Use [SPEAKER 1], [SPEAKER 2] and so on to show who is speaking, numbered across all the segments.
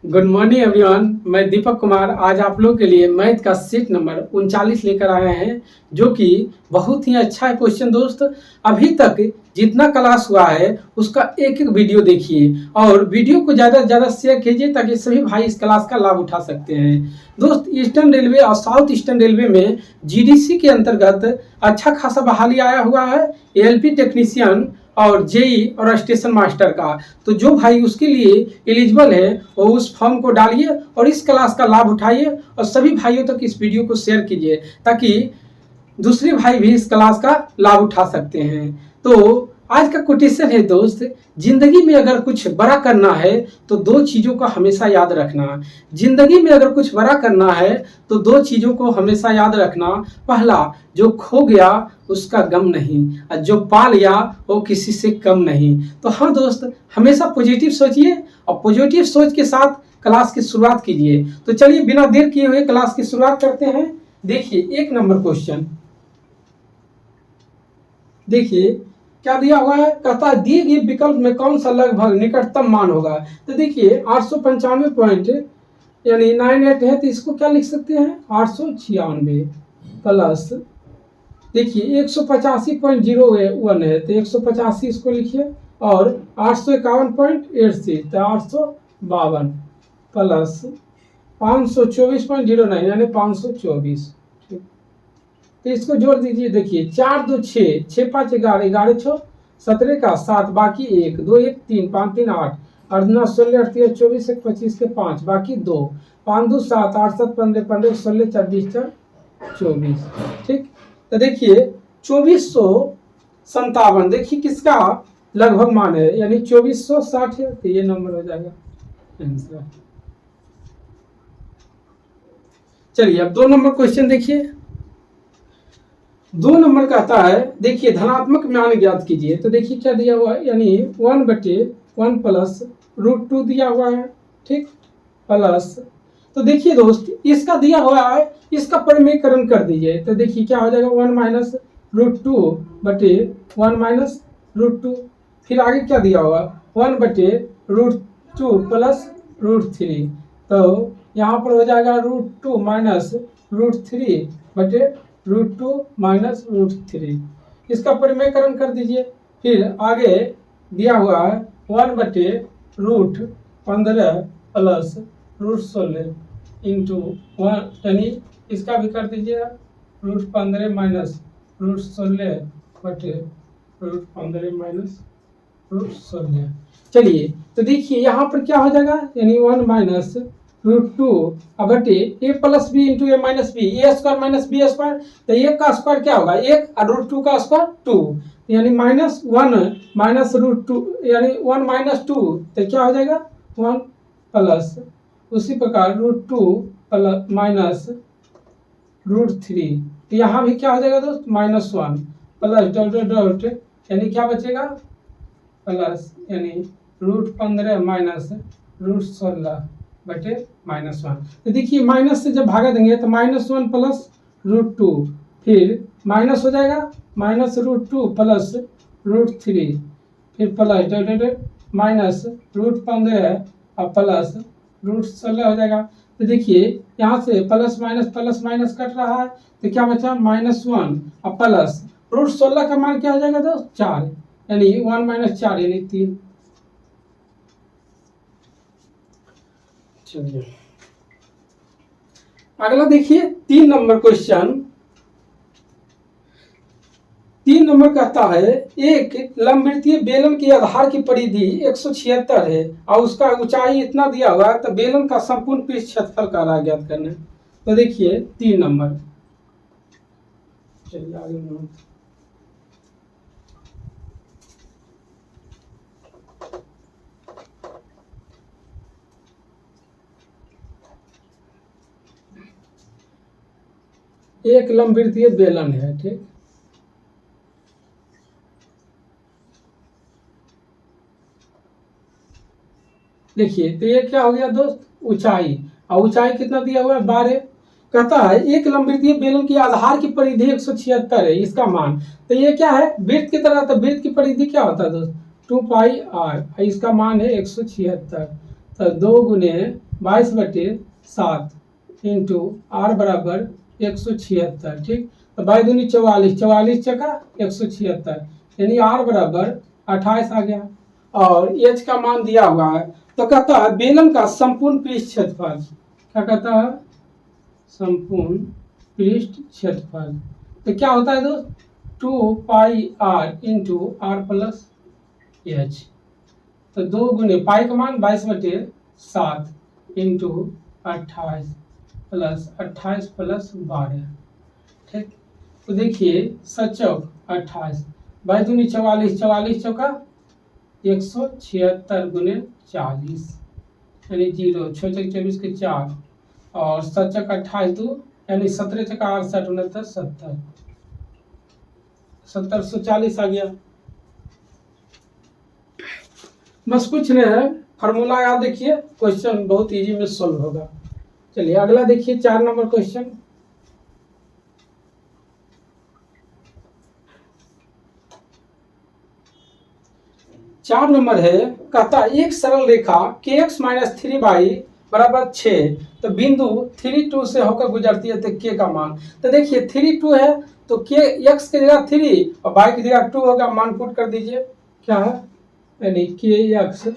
[SPEAKER 1] Good morning everyone. मैं दीपक कुमार आज आप लोग के लिए मैथ का सेट नंबर 39 लेकर आए हैं, जो कि बहुत ही अच्छा है क्वेश्चन। दोस्त, अभी तक जितना क्लास हुआ है उसका एक एक वीडियो देखिए और वीडियो को ज़्यादा से ज़्यादा शेयर कीजिए ताकि सभी भाई इस क्लास का लाभ उठा सकते हैं। दोस्त, ईस्टर्न रेलवे और साउथ ईस्टर्न रेलवे में जीडीसी के अंतर्गत अच्छा खासा बहाली आया हुआ है, एएलपी टेक्नीशियन और जेई और स्टेशन मास्टर का। तो जो भाई उसके लिए एलिजिबल है वो उस फॉर्म को डालिए और इस क्लास का लाभ उठाइए और सभी भाइयों तक इस वीडियो को शेयर कीजिए ताकि दूसरे भाई भी इस क्लास का लाभ उठा सकते हैं। तो आज का कोटेशन है दोस्त, जिंदगी में अगर कुछ बड़ा करना है तो दो चीजों का हमेशा याद रखना। जिंदगी में अगर कुछ बड़ा करना है तो दो चीजों को हमेशा याद रखना। पहला, जो खो गया उसका गम नहीं, और जो पा लिया वो किसी से कम नहीं। तो हाँ दोस्त, हमेशा पॉजिटिव सोचिए और पॉजिटिव सोच के साथ क्लास की शुरुआत कीजिए। तो चलिए बिना देर किए हुए क्लास की शुरुआत करते हैं। देखिए एक नंबर क्वेश्चन, देखिए क्या दिया हुआ है। कहता है दिए गए विकल्प में कौन सा लगभग निकटतम मान होगा। तो देखिए 895 पॉइंट यानी 98 है, तो इसको क्या लिख सकते हैं 896 प्लस, देखिए 185.01 है तो 185 इसको लिखिए और 851.86 तो 852 प्लस 524.09 यानी 524। तो इसको जोड़ दीजिए। देखिए 4 2 6, 6 5 11, 11 6 17 का 7, बाकी 1 2 1 3 5 3 8 8 9 16 8 3 24 1 25 के 5, बाकी 2 5 2 7 8 7 15 15 16 4 20 4 24। ठीक, तो देखिए 2457, देखिए किसका लगभग मान है यानी 2460 है, तो ये नंबर हो जाएगा आंसर। चलिए अब 2 नंबर क्वेश्चन देखिए। 2 नंबर कहता है देखिए धनात्मक मान ज्ञात कीजिए। तो देखिए क्या दिया हुआ है यानी 1/1 प्लस √2 दिया हुआ है। ठीक, प्लस, तो देखिए दोस्त इसका दिया हुआ है, इसका परिमेयकरण कर दीजिए। तो देखिए क्या हो जाएगा 1 माइनस √2/1 माइनस √2। फिर आगे क्या दिया हुआ 1/√2 प्लस √3। तो यहाँ पर हो जाएगा √2 माइनस √3/√2 माइनस √3। इसका परिमेयकरण कर दीजिए। फिर आगे दिया हुआ है 1/√15 प्लस √16 इंटू 1 यानी इसका भी कर दीजिए √15 माइनस √16/√15 माइनस √16। चलिए तो देखिए यहाँ पर क्या हो जाएगा यानी 1 माइनस √2 बटे ए प्लस बी इंटू ए माइनस बी, ए स्क्वायर माइनस बी स्क्वायर। तो एक का स्क्वायर क्या होगा 1 और √2 का स्क्वायर 2, यानी -1 माइनस √2 यानी 1 माइनस 2, तो क्या हो जाएगा 1 प्लस, उसी प्रकार √2 प्लस माइनस √3। तो यहाँ भी क्या हो जाएगा दोस्त -1 प्लस डॉट डॉट डॉट यानी क्या बचेगा प्लस यानी √15 माइनस √16/-1। तो देखिए माइनस से जब भागा देंगे तो -1 प्लस √2, फिर माइनस हो जाएगा -√2 प्लस √3, फिर प्लस डॉट डॉट माइनस √15 और प्लस √16 हो जाएगा। तो देखिए यहाँ से प्लस माइनस कट रहा है तो क्या बचा -1 और प्लस √16 का मान क्या हो जाएगा दोस्त 4, यानी 1 माइनस 4 यानी 3। चलिए अगला देखिए 3 नंबर क्वेश्चन। 3 नंबर कहता है एक लंबवृत्तीय बेलन की आधार की परिधि 176 है और उसका ऊंचाई इतना दिया हुआ है, तो बेलन का संपूर्ण पृष्ठ क्षेत्रफल का आधार ज्ञात करना है। तो देखिए 3 नंबर, चलिए आगे बढ़ो। एक लंबवृत्तीय बेलन है, ठीक, देखिए तो ये क्या हो गया दोस्त ऊंचाई, और ऊंचाई कितना दिया हुआ है 12। कहता है एक लंबवृत्तीय बेलन की आधार की परिधि 176 है, इसका मान, तो ये क्या है वृत्त की तरह, तो वृत्त की परिधि क्या होता है दोस्त 2πr, इसका मान है 176, तो 2 गुने 22/7 इंटू आर बराबर 176। ठीक, तो 22 44, 44 चका 176, यानी आर बराबर 28 आ गया। और एच का मान दिया हुआ है, तो कहता है बेलन का संपूर्ण पृष्ठ क्षेत्रफल, क्या कहता है, संपूर्ण पृष्ठ क्षेत्रफल, तो क्या होता है दोस्त, 2πr into are plus H. तो 2 गुने पाई का मान 22/7 इंटू 28 प्लस 12। ठीक, तो देखिए 7 28, 22 44, 44 चौका 176 गुने 40, यानी 0, 6 चक 24 के 4, और 7 चक 28 2, यानी 17 चका 68 69 70, 1740 आ गया। बस कुछ नहीं है, फार्मूला याद देखिए, क्वेश्चन बहुत इजी में सॉल्व होगा। चलिए अगला देखिए 4 नंबर क्वेश्चन। चार नंबर है, कहता है एक सरल रेखा kx - 3y बराबर 6, तो बिंदु 3 2 से होकर गुजरती है, तो k का मान, तो देखिए 3 2 है तो k x की जगह 3 और y की जगह 2 होगा, मान पुट कर दीजिए, क्या है, यानी kx -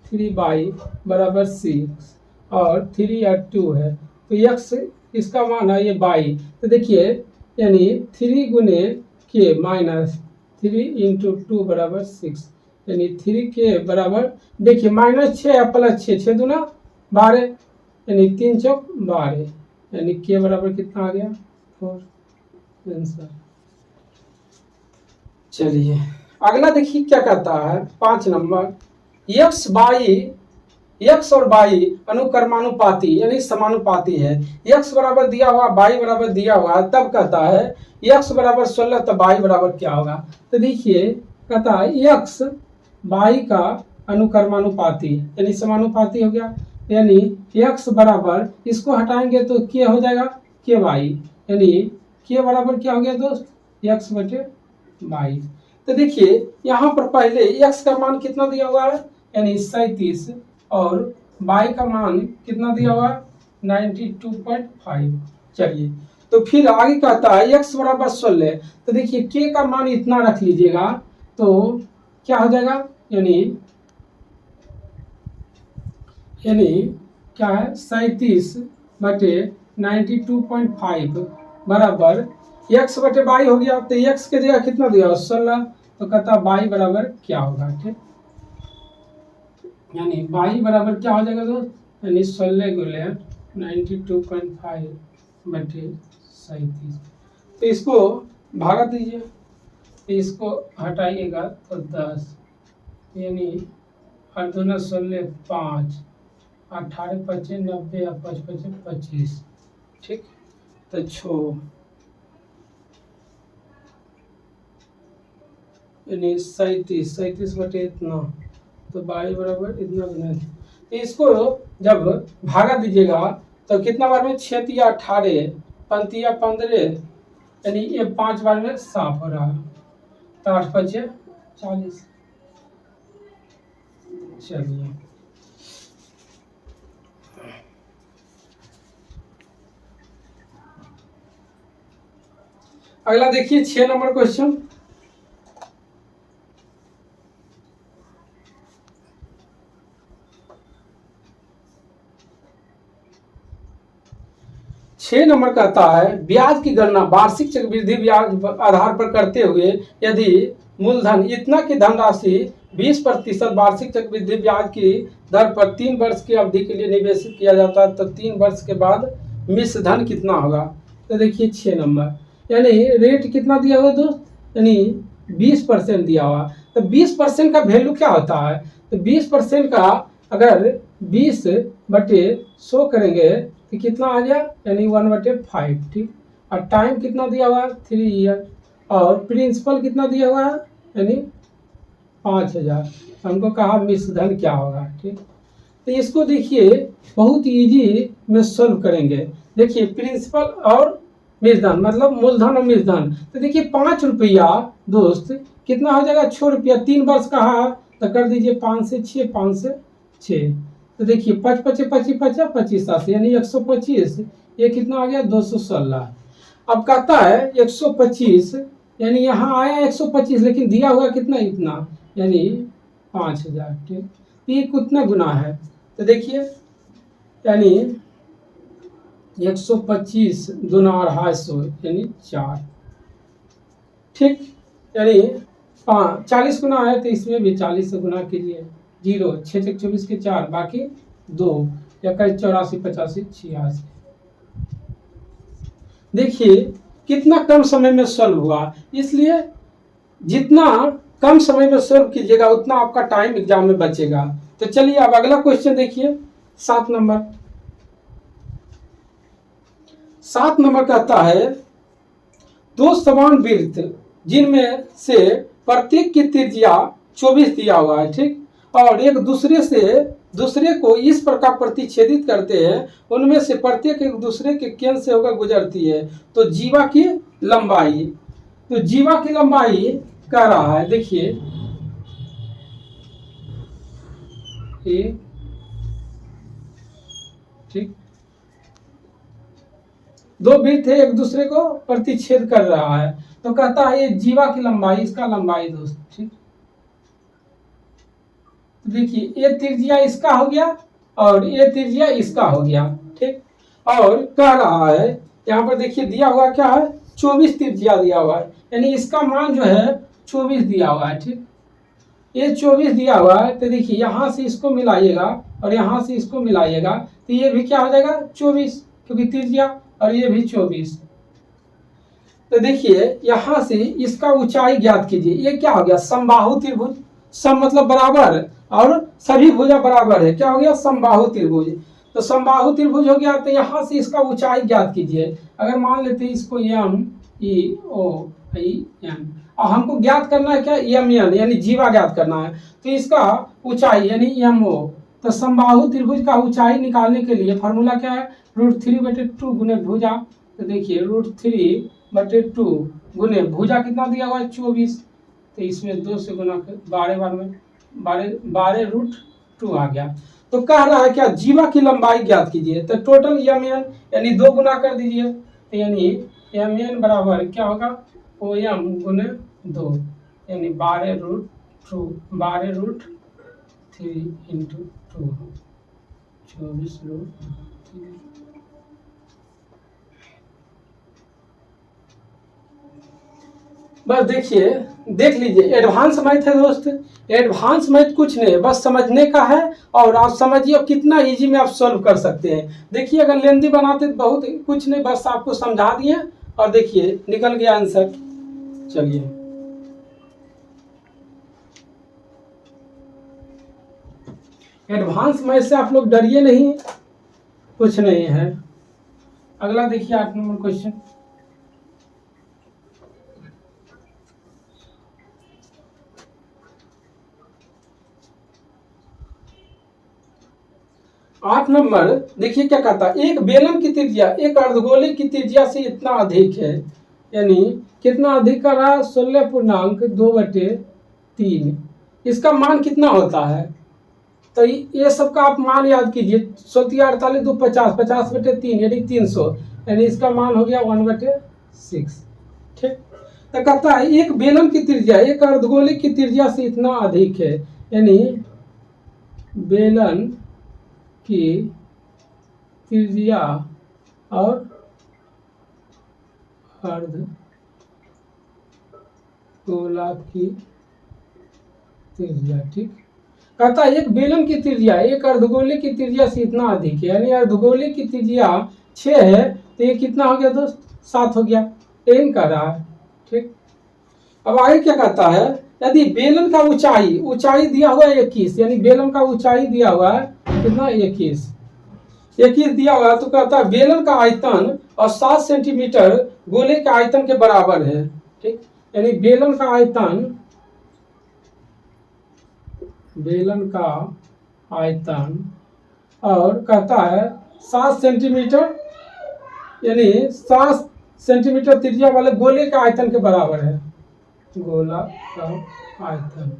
[SPEAKER 1] 3y बराबर 6 और 3 और 2 है, तो x इसका मान है ये y, तो देखिए यानी 3 गुने k माइनस 3 इंटू 2 बराबर 6, यानी 3k बराबर, देखिए -6 प्लस 6, 6 दूना 12, यानी 3 चौक 12, यानी k बराबर कितना आ गया, 4 आंसर। चलिए अगला देखिए क्या कहता है 5 नंबर, x और y अनुक्रमानुपाती यानी समानुपाती है, x बराबर दिया हुआ y बराबर दिया हुआ, तब कहता है x बराबर 16 तो y बराबर क्या होगा, तो देखिए कहता है x y का अनुक्रमानुपाती यानी समानुपाती हो गया, यानी x बराबर, इसको हटाएंगे तो k हो जाएगा ky, यानी k बराबर क्या हो गया दोस्त, x बटे y। तो देखिए यहाँ पर पहले x का मान कितना दिया हुआ है, यानी 37, और y का मान कितना दिया हुआ है 92.5। चलिए तो फिर आगे कहता है x बराबर 16, तो देखिए k का मान इतना रख लीजिएगा, तो क्या हो जाएगा, यानी क्या है 37 बटे 92.5 बराबर x बटे y हो गया, तो x के जगह कितना दिया 16, तो कहता y बराबर क्या होगा, ठीक, यानी y बराबर क्या हो जाएगा दोस्त, यानी 16 गुने 92.5 बटे 37, तो इसको भागा दीजिए, इसको हटाइएगा तो 10, यानी 8 दूना 16 5, 18 25 90 और 5 25 25, ठीक, तो 6, यानी 37 बटे इतना, तो y बराबर इतना बना, तो इसको जब भागा दीजिएगा तो कितना बार में 6 या 18, 5 या 15, यानी ये 5 बार में साफ हो रहा है, तो 8 5 40। चलिए अगला देखिए 6 नंबर क्वेश्चन। छह नंबर कहता है ब्याज की गणना वार्षिक चक्रवृद्धि ब्याज आधार पर करते हुए यदि मूलधन इतना की धनराशि 20% वार्षिक चक्रवृद्धि ब्याज की दर पर 3 वर्ष की अवधि के लिए निवेशित किया जाता है, तो 3 वर्ष के बाद मिश्र धन कितना होगा, तो देखिए 6 नंबर, यानी रेट कितना दिया हुआ दोस्त, यानी 20% दिया हुआ, तो 20% का वैल्यू क्या होता है, तो 20% का अगर 20 बटे 100 करेंगे तो कितना आ गया, यानी 1/5, ठीक, और टाइम कितना दिया हुआ है 3 ईयर, और प्रिंसिपल कितना दिया हुआ है, यानी 5000, हमको कहा मिश्र धन क्या होगा, ठीक, तो इसको देखिए बहुत इजी में सॉल्व करेंगे। देखिए प्रिंसिपल और मिश्रधन मतलब मूलधन और मिश्रधन, तो देखिए 5 रुपया दोस्त कितना हो जाएगा 6 रुपया, 3 वर्ष का है तो कर दीजिए 5 से 6, 5 से 6, तो देखिए 5 पचे 25 50 25 7 यानी 125, ये कितना आ गया 216। अब कहता है 125 यानी यहाँ आया 125 लेकिन दिया हुआ कितना इतना यानी 5000। ठीक, ये कितना गुना है तो देखिए यानी 125 दूना 250 यानी 4। ठीक, यानी 40 गुना है तो इसमें भी 40 से गुना कीजिए। 0 6 6 24 के 4 बाकी 2 21 84 85 86। देखिए कितना कम समय में सॉल्व हुआ, इसलिए जितना कम समय में सॉल्व कीजिएगा उतना आपका टाइम एग्जाम में बचेगा। तो चलिए अब अगला क्वेश्चन देखिए 7 नंबर। 7 नंबर कहता है दो समान वृत्त जिनमें से प्रत्येक की त्रिज्या 24 दिया हुआ है। ठीक, और एक दूसरे को इस प्रकार प्रतिच्छेदित करते हैं, उनमें से प्रत्येक एक दूसरे के केंद्र से होकर गुजरती है। तो जीवा की लंबाई, तो जीवा की लंबाई कह रहा है देखिए ठीक, दो वृत्त है एक दूसरे को प्रतिच्छेद कर रहा है, तो कहता है ये जीवा की लंबाई, इसका लंबाई दोस्त। ठीक, तो देखिए ये त्रिज्या इसका हो गया और ये त्रिज्या इसका हो गया। ठीक, और कह रहा है यहाँ पर देखिए दिया हुआ क्या है 24 त्रिज्या दिया हुआ है, यानी इसका मान जो है 24 दिया हुआ है। ठीक, ये 24 दिया हुआ है तो देखिए यहाँ से इसको मिलाइएगा और यहाँ से इसको मिलाइएगा तो ये भी क्या हो जाएगा 24, क्योंकि त्रिज्या, और ये भी 24। तो देखिए यहाँ से इसका ऊंचाई ज्ञात कीजिए। ये क्या हो गया समबाहु त्रिभुज, सम मतलब बराबर और सभी भुजा बराबर है, क्या हो गया समबाहु त्रिभुज। तो समबाहु त्रिभुज हो गया तो यहाँ से इसका ऊंचाई ज्ञात कीजिए। अगर मान लेते हैं इसको M E O I N और हमको ज्ञात करना है क्या एम एन यानी जीवा ज्ञात करना है, तो इसका ऊंचाई यानी एम ओ। तो समबाहु त्रिभुज का ऊंचाई निकालने के लिए फॉर्मूला क्या है √3/2 गुने भुजा। तो देखिए √3/2 गुने भुजा कितना दिया हुआ है 24, तो इसमें 2 से गुना 12 बार में 12√2 आ गया। तो कह रहा है क्या जीवा की लंबाई ज्ञात कीजिए, तो टोटल एम एन यानी 2 गुना कर दीजिए, तो यानी एम एन बराबर क्या होगा ओ एम गुने 2 यानी 12√3 इंटू 2 24√3। बस देखिए देख लीजिए एडवांस मैथ है दोस्त। एडवांस मैथ कुछ नहीं बस समझने का है, और आप समझिए कितना इजी में आप सॉल्व कर सकते हैं। देखिए अगर लेंदी बनाते तो बहुत कुछ नहीं, बस आपको समझा दिए और देखिए निकल गया आंसर। चलिए एडवांस मैथ से आप लोग डरिए नहीं, कुछ नहीं है। अगला देखिए 8 नंबर क्वेश्चन। आठ नंबर देखिए क्या कहता है एक बेलन की त्रिज्या एक अर्धगोले की त्रिज्या से इतना अधिक है, यानी कितना अधिक कर रहा है 16.2/3। इसका मान कितना होता है, तो ये सबका आप मान याद कीजिए 16 48 2 50 50/3 यानी 300, यानी इसका मान हो गया 1/6। ठीक, तो कहता है एक बेलन की त्रिज्या एक अर्धगोले की त्रिज्या से इतना अधिक है, यानी बेलन की त्रिज्या और अर्धगोला की त्रिज्या। ठीक, कहता है एक बेलन की त्रिज्या एक अर्धगोले की त्रिज्या से इतना अधिक है, यानी अर्धगोले की त्रिज्या 6 है तो ये कितना हो गया दोस्त 7 हो गया, एन कर रहा है। ठीक, अब आगे क्या कहता है यदि बेलन का ऊंचाई दिया हुआ है 21, यानी बेलन का ऊंचाई दिया हुआ है कितना 21 दिया हुआ है, तो कहता है बेलन का आयतन और 7 सेंटीमीटर गोले के आयतन के बराबर है। ठीक, यानी बेलन का आयतन और कहता है 7 सेंटीमीटर यानी 7 सेंटीमीटर त्रिज्या वाले गोले के आयतन के बराबर है, गोला का आयतन।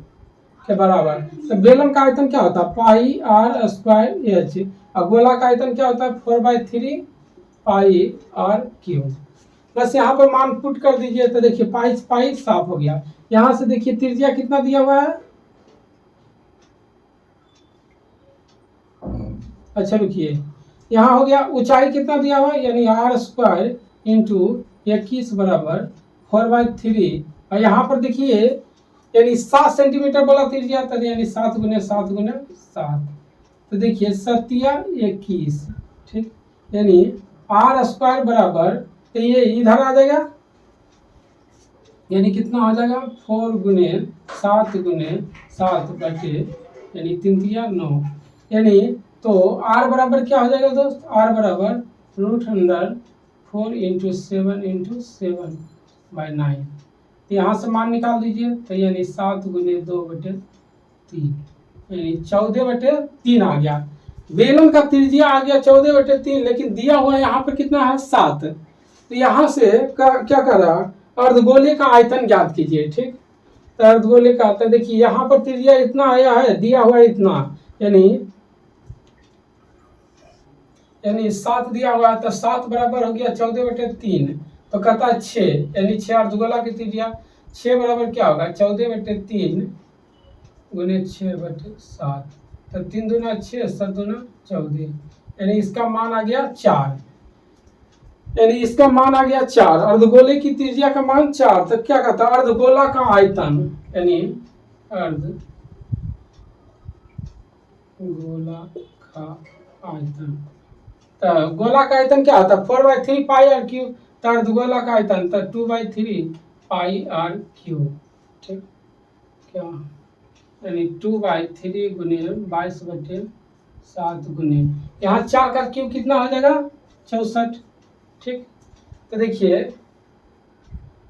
[SPEAKER 1] के बराबर। तो बेलन का आयतन क्या होता है, पाई आर स्क्वायर एच, और गोला का आयतन क्या होता है, 4/3 पाई आर क्यूब। बस यहाँ पर मान पुट कर दीजिए, तो देखिए पाई पाई साफ हो गया। यहाँ से देखिए त्रिज्या कितना दिया हुआ है, अच्छा रुकिए, यहाँ हो गया ऊंचाई कितना दिया हुआ है, यानी आर स्क्वायर इंटू 21 बराबर 4/3, और यहाँ पर देखिए यानी 7 सेंटीमीटर बोला त्रिज्या, तो यानी 7 गुने 7 गुने 7, तो देखिए 7×21, ठीक, यानी आर स्क्वायर बराबर, तो ये इधर आ जाएगा, यानी कितना हो जाएगा 4 गुने 7 गुने 7 बटे यानी 3×9, यानी तो आर बराबर क्या हो जाएगा दोस्त, आर बराबर √4 इंटू 7/7/9, तो यहाँ से मान निकाल दीजिए, तो यानी 7 गुने 2/3, यानी 14/3 आ गया। बेलन का त्रिज्या आ गया 14/3, लेकिन दिया हुआ यहाँ पर कितना है 7, तो यहाँ से क्या कर रहा, अर्धगोले का आयतन ज्ञात कीजिए, ठीक, तो अर्धगोले का आयतन देखिए यहाँ पर त्रिज्या इतना आया है, दिया हुआ है इतना, यानी 7 दिया हुआ है, तो 7 बराबर हो गया 14/3, तो कहता है 6, यानी 6 अर्धगोला की त्रिज्या 6 बराबर क्या होगा 14/3 गुने 6/7, तो 3 दूना 6 7 दूना 14, यानी इसका मान आ गया 4, यानी इसका मान आ गया 4, अर्धगोले की त्रिज्या का मान 4, तो क्या कहता है अर्धगोला का आयतन, यानी अर्धगोला का आयतन, तो गोला का आयतन क्या होता है 4/3 पाई आर क्यूब, तो अर्धगोला का आयतन तो 2/3 पाई आर क्यूब, ठीक, क्या यानी 2/3 गुने 22/7 गुने, यहाँ 4 का क्यूब कितना हो जाएगा 64, ठीक, तो देखिए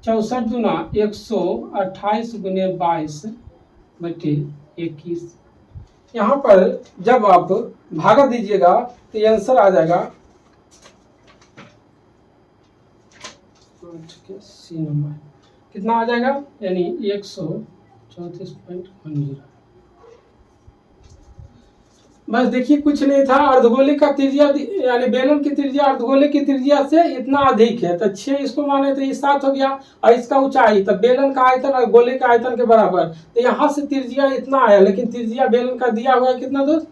[SPEAKER 1] 64 दूना 128 गुने 22/21, यहाँ पर जब आप भागा दीजिएगा तो ये आंसर आ जाएगा सी नंबर, कितना आ जाएगा, यानी 134.10। बस देखिए कुछ नहीं था, अर्धगोले का त्रिज्या यानी बेलन की त्रिज्या अर्धगोले की त्रिज्या से इतना अधिक है, तो 6 इसको माने तो ये 7 हो गया, और इसका ऊंचाई तो बेलन का आयतन और गोले का आयतन के बराबर, तो यहाँ से त्रिज्या इतना आया, लेकिन त्रिज्या बेलन का दिया हुआ है कितना दोस्त,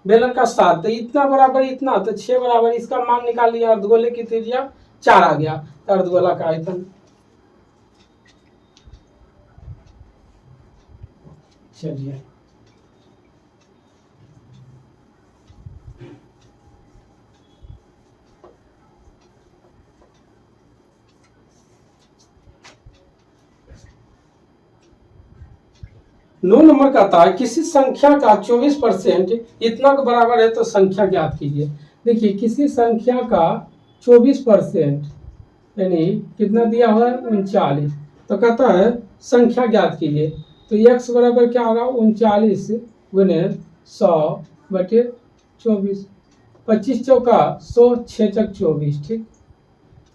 [SPEAKER 1] बेलन का 7, तो इतना बराबर इतना, तो 6 बराबर इसका मान निकाल लिया, अर्धगोले की त्रिज्या 4 आ गया, तो अर्धगोला का आयतन। चलिए नौ नंबर का था, किसी संख्या का 24% इतना के बराबर है तो संख्या ज्ञात कीजिए। देखिए किसी संख्या का 24% यानी कितना दिया हुआ है 39, तो कहता है संख्या ज्ञात कीजिए, तो x बराबर क्या होगा 39 गुने 100/24, 25 चौका 100 6 चक 24, ठीक,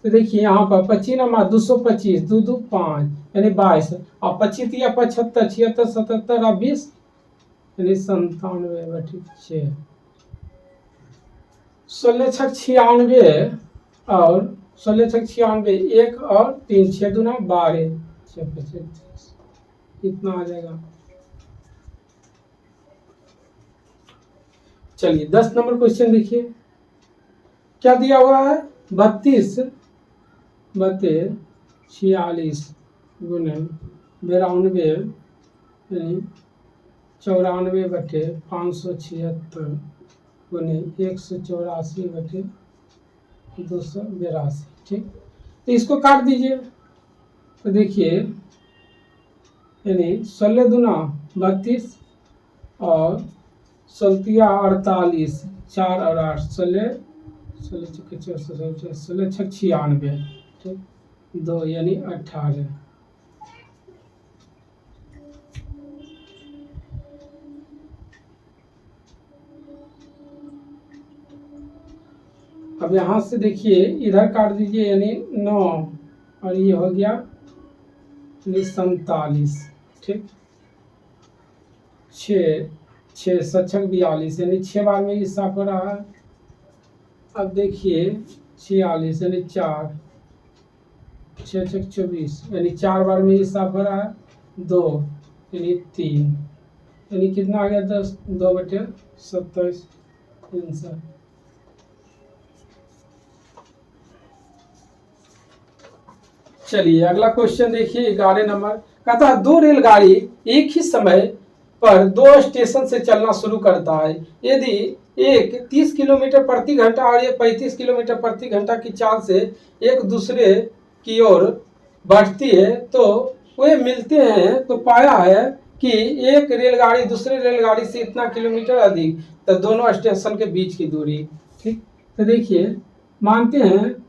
[SPEAKER 1] तो देखिए यहाँ पर 25 नमा 225 2 2 5 यानी 22, और 25 या 75 76 77 और 20 यानी 97/6, 16 छक 96 और 16 छक 96, 1 और 3 6 दूना 12 6 25, इतना आ जाएगा। चलिए 10 नंबर क्वेश्चन देखिए, क्या दिया हुआ है 32 बटे 46 गुने 92 यानी 94/576 गुने 184/282, ठीक, तो इसको काट दीजिए, तो देखिए यानी 16 दूना 32 और 16 4 और 8 16 16 छक 96, ठीक, 2 यानी 18, अब यहाँ से देखिए इधर काट दीजिए, यानी 9 और ये हो गया 47, ठीक, 6 6 7 42 यानी 6 बार में ये साफ हो रहा है। अब देखिए 46 यानी 4 6 6 24 यानी 4 बार में ये साफ हो रहा है। 2 यानी 3 यानी कितना आ गया 10 2/27 आंसर। चलिए अगला क्वेश्चन देखिए 11 नंबर। कहता है 2 रेलगाड़ी एक ही समय पर 2 स्टेशन से चलना शुरू करता है। यदि एक 30 किलोमीटर प्रति घंटा और एक 35 किलोमीटर प्रति घंटा की चाल से एक दूसरे की ओर बढ़ती है तो वे मिलते हैं, तो पाया है कि एक रेलगाड़ी दूसरे रेलगाड़ी से इतना किलोमीटर अधिक, तो दोनों स्टेशन के बीच की दूरी। ठीक, तो देखिए मानते हैं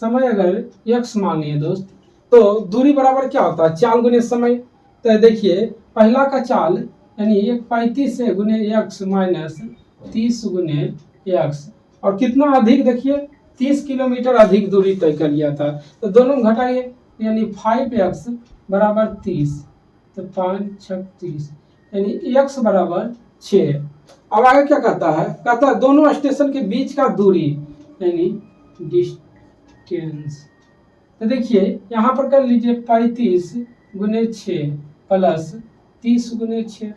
[SPEAKER 1] समय अगर x मानिए दोस्त, तो दूरी बराबर क्या होता है चाल गुने समय। तो देखिए पहला का चाल यानी 1 से गुने x माइनस 30 गुने x, और कितना अधिक देखिए 30 किलोमीटर अधिक दूरी तय कर लिया था, तो दोनों घटाइए यानी 5x बराबर 30, तो 5 6 30 यानी x बराबर 6। अब आगे क्या कहता है, कहता है दोनों स्टेशन के बीच का दूरी यानी डिस्टेंस। तो देखिए यहाँ पर कर लीजिए 35 गुने 6 प्लस 30 गुने 6,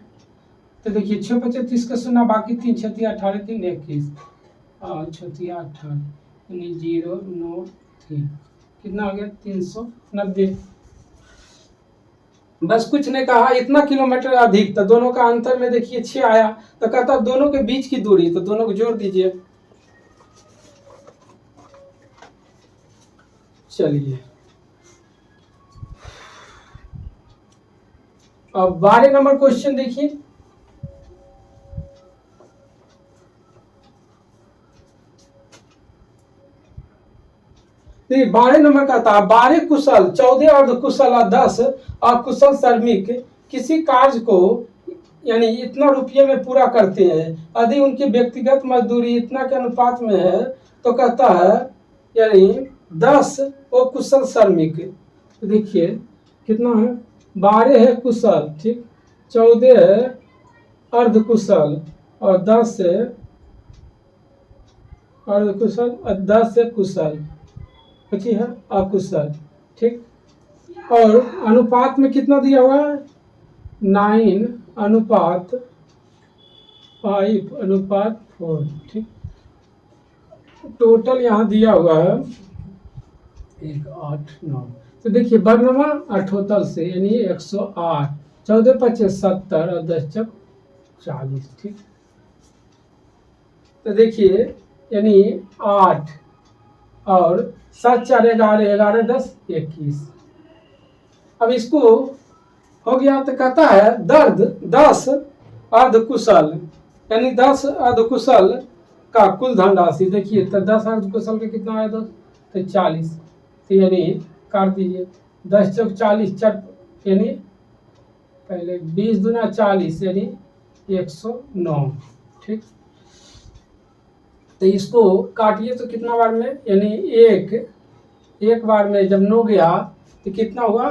[SPEAKER 1] तो देखिए 6 25 30 का 0 बाकी 3 6 18 3 21 और 6 18 यानी 0 9 3 कितना आ गया 390। बस कुछ ने कहा इतना किलोमीटर अधिक, तो दोनों का अंतर में देखिए 6 आया, तो कहता दोनों के बीच की दूरी, तो दोनों को जोड़ दीजिए। चलिए अब 12 नंबर क्वेश्चन देखिए। तो 12 नंबर का था 12 कुशल 14 अर्धकुशल और 10 अकुशल श्रमिक किसी कार्य को यानी इतना रुपये में पूरा करते हैं, यदि उनकी व्यक्तिगत मजदूरी इतना के अनुपात में है, तो कहता है यानी 10 वो कुशल श्रमिक। तो देखिए कितना है 12 है कुशल, ठीक, 14 है अर्धकुशल और 10 है अर्धकुशल और 10 है कुशल, बची है अकुशल। ठीक, और अनुपात में कितना दिया हुआ है 9:5:4। ठीक, टोटल यहाँ दिया हुआ है 1 8 9। तो देखिए वर्णमा 78 से यानी 108, 14 25 70 और 10 चक 40। ठीक, तो देखिए यानी 8 और 7 4 11 11 10 21। अब इसको हो गया, तो कहता है 10 अर्धकुशल यानी 10 अर्धकुशल का कुल धनराशि। देखिए तो 10 अर्धकुशल का कितना है दोस्त, तो 40, तो यानी काट दीजिए 10 चौक 40 यानी पहले 20 दूना 40 यानी 109। ठीक, तो इसको काटिए तो कितना बार में यानी एक बार में जब 9 गया तो कितना हुआ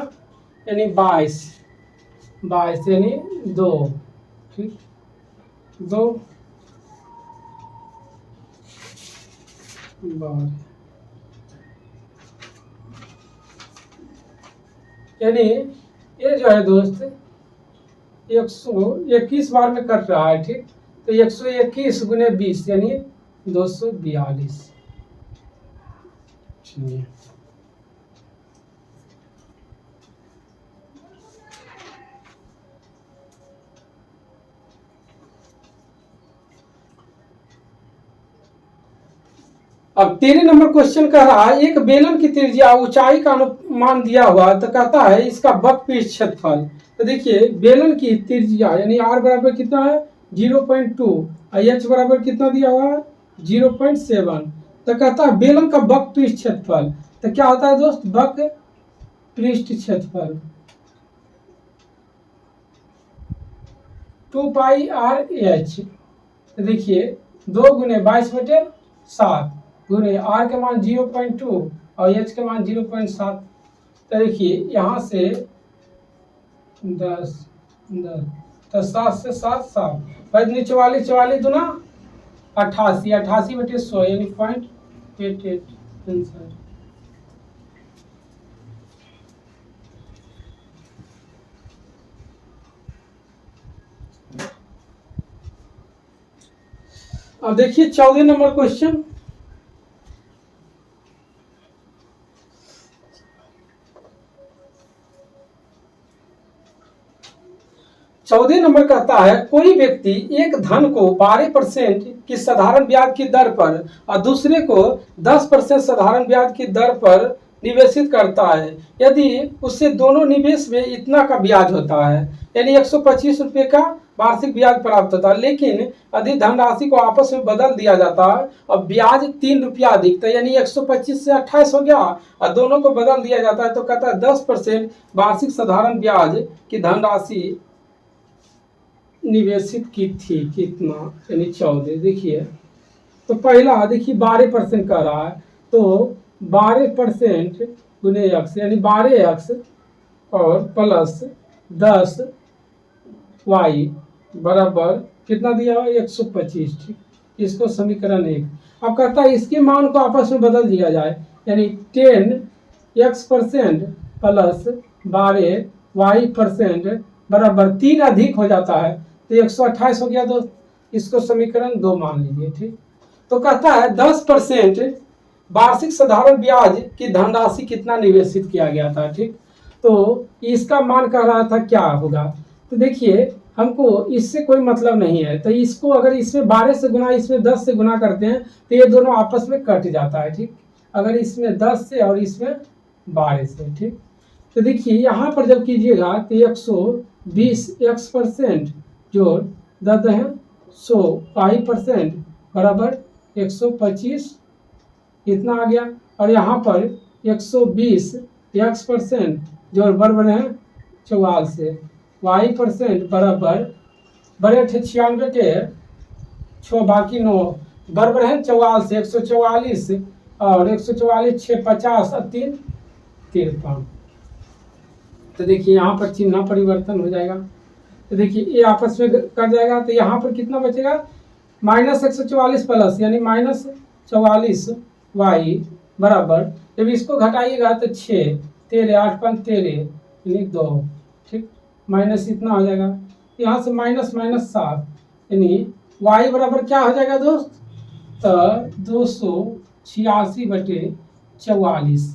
[SPEAKER 1] यानी 22 यानी 2। ठीक, 2 बार यानी ये जो है दोस्त 121 बार में कट रहा है। ठीक, तो 121 गुने 20 यानी 242। चलिए अब 13 नंबर क्वेश्चन कह रहा है एक बेलन की त्रिज्या ऊंचाई का अनुमान दिया हुआ, तो कहता है इसका वक्रपृष्ठ क्षेत्रफल। तो देखिए बेलन की त्रिज्या यानी r बराबर कितना है 0.2 और h बराबर कितना दिया हुआ है 0.7, तो कहता है बेलन का वक्रपृष्ठ क्षेत्रफल। तो क्या होता है दोस्त वक्रपृष्ठ क्षेत्रफल 2πr/h। तो देखिए 2 गुने 22/7 गुने r के मान 0.2 और h के मान 0.7। तो देखिए यहाँ से 10 10 तो 7 से 7 7 भाई 44 44 दूना 88 88 बटे 100 यानी 0.88 आंसर। अब देखिए 14 नंबर क्वेश्चन। चौदह नंबर कहता है कोई व्यक्ति एक धन को 12% की साधारण ब्याज की दर पर और दूसरे को 10% साधारण ब्याज की दर पर निवेशित करता है। यदि उससे दोनों निवेश में इतना का ब्याज होता है यानी 125 रुपये का वार्षिक ब्याज प्राप्त होता है, लेकिन यदि धनराशि को आपस में बदल दिया जाता है और ब्याज 3 रुपया अधिक था यानी 125 से 28 हो गया और दोनों को बदल दिया जाता है तो कहता है 10% वार्षिक साधारण ब्याज की धनराशि निवेशित की थी कितना यानी 14। देखिए तो पहला देखिए 12% कर रहा है तो 12% गुने x यानी 12x और प्लस 10 y बराबर कितना दिया हुआ 125। ठीक, इसको समीकरण 1। अब कहता है इसके मान को आपस में बदल दिया जाए यानी 10x% प्लस 12y% बराबर 3 अधिक हो जाता है तो 128 हो गया। तो इसको समीकरण 2 मान लीजिए। ठीक, तो कहता है 10% वार्षिक साधारण ब्याज की धनराशि कितना निवेशित किया गया था। ठीक, तो इसका मान कह रहा था क्या होगा। तो देखिए हमको इससे कोई मतलब नहीं है तो इसको अगर इसमें 12 से गुना इसमें 10 से गुना करते हैं तो ये दोनों आपस में कट जाता है। ठीक, अगर इसमें 10 से और इसमें 12 से। ठीक, तो देखिए यहाँ पर जब कीजिएगा तो 120 x% जोड़ 10 है 100 y% बराबर 125 इतना आ गया और यहाँ पर 120 x% जोड़ बराबर है 44 y% बराबर बड़े थे 96 के 6 बाकी 9 बराबर है 44 144 और 144 6 50 और 3 53। तो देखिए यहाँ पर चिन्ह परिवर्तन हो जाएगा तो देखिए ये आपस में कर जाएगा तो यहाँ पर कितना बचेगा -144 प्लस यानी -44 y बराबर जब इसको घटाइएगा तो 6 13 8 5 13 यानी 2। ठीक, माइनस इतना हो जाएगा यहाँ से माइनस 7 यानी y बराबर क्या हो जाएगा दोस्त तो 286 बटे 44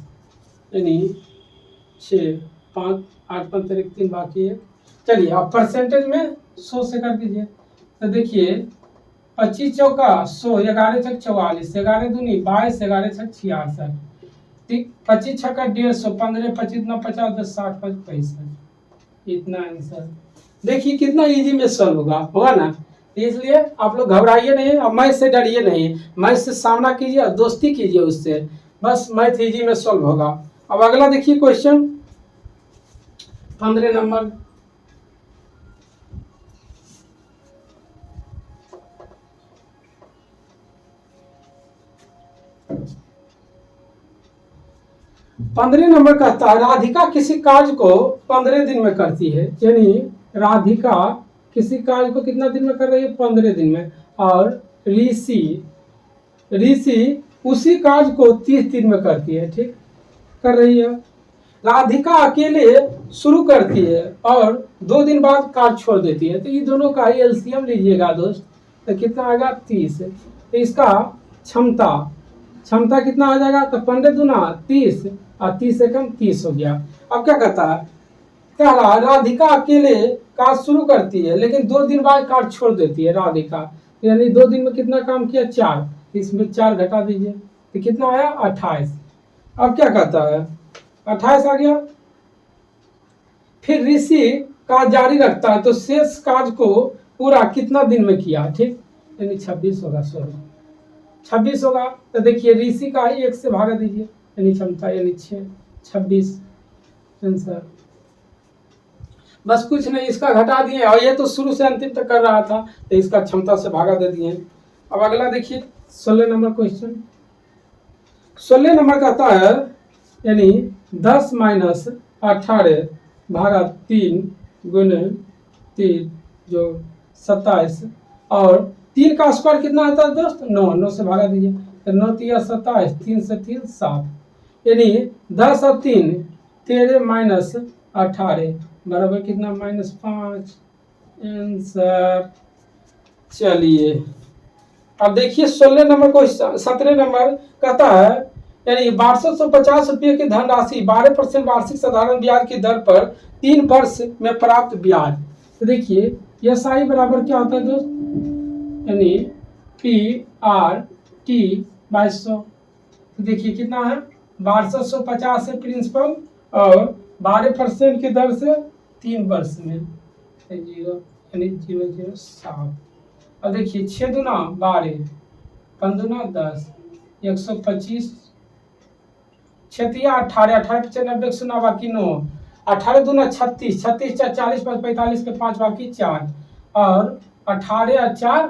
[SPEAKER 1] यानी 6 5 8 5 3 बाकी है। चलिए अब परसेंटेज में 100 से कर दीजिए तो देखिए 25 चौका 100 11 छक 44 11 दूनी 22 11 छक 66। ठीक, 25 छक्का 150 15 25 9 50 10 60 5 65 इतना आंसर। देखिए कितना इजी में सॉल्व होगा ना। इसलिए आप लोग घबराइए नहीं और मैथ से डरिए नहीं, मैथ से सामना कीजिए और दोस्ती कीजिए उससे, बस मैथ इजी में सॉल्व होगा। अब अगला देखिए क्वेश्चन 15 नंबर। पंद्रह नंबर कहता है राधिका किसी कार्य को 15 दिन में करती है यानी राधिका किसी कार्य को कितना दिन में कर रही है 15 दिन में और ऋषि उसी कार्य को 30 दिन में करती है। ठीक, कर रही है। राधिका अकेले शुरू करती है और 2 दिन बाद कार्य छोड़ देती है तो ये दोनों का एलसीएम लीजिएगा दोस्त तो कितना आएगा 30। तो इसका क्षमता कितना आ जाएगा तो 15 दूना 30 और 30 एकम 30 हो गया। अब क्या कहता है कह रहा राधिका अकेले कार्य शुरू करती है लेकिन 2 दिन बाद कार्य छोड़ देती है राधिका यानी 2 दिन में कितना काम किया 4, इसमें 4 घटा दीजिए तो कितना आया 28। अब क्या कहता है 28 आ गया। फिर ऋषि कार्य जारी रखता है तो शेष कार्य को पूरा कितना दिन में किया। ठीक, यानी 26 होगा 26 होगा। तो देखिए ऋषि का 1 से भागा दीजिए यानी क्षमता यानी 6 26 आंसर। बस कुछ नहीं, इसका घटा दिए और ये तो शुरू से अंतिम तक कर रहा था तो इसका क्षमता से भागा दे दिए। अब अगला देखिए 16 नंबर क्वेश्चन। 16 नंबर कहता है यानी 10 - 18 भागा 3 गुने 3 जो 27 और 3 का स्क्वायर कितना आता है दोस्त 9, 9 से भागा दीजिए तो 9 3 27, 3 से 3 7, यानी 10 और 3 13 माइनस 18 बराबर कितना -5 आंसर। चलिए अब देखिए 16 नंबर को 17 नंबर कहता है यानी 6250 रुपये की धनराशि 12% वार्षिक साधारण ब्याज की दर पर 3 वर्ष में प्राप्त ब्याज। तो देखिए यह साई बराबर क्या होता है दोस्त यानी PRT 2200। तो देखिए कितना है 6250 है प्रिंसिपल और 12% की दर से 3 वर्ष में 0 यानी 007। अब देखिए 6 दूना 12, 5 दूना 10, 125, 6 18, 18 95 109 बाकी 9, 18 दूना 36, 36 4 40 5 45 के 5 बाकी 4 और 18 और 4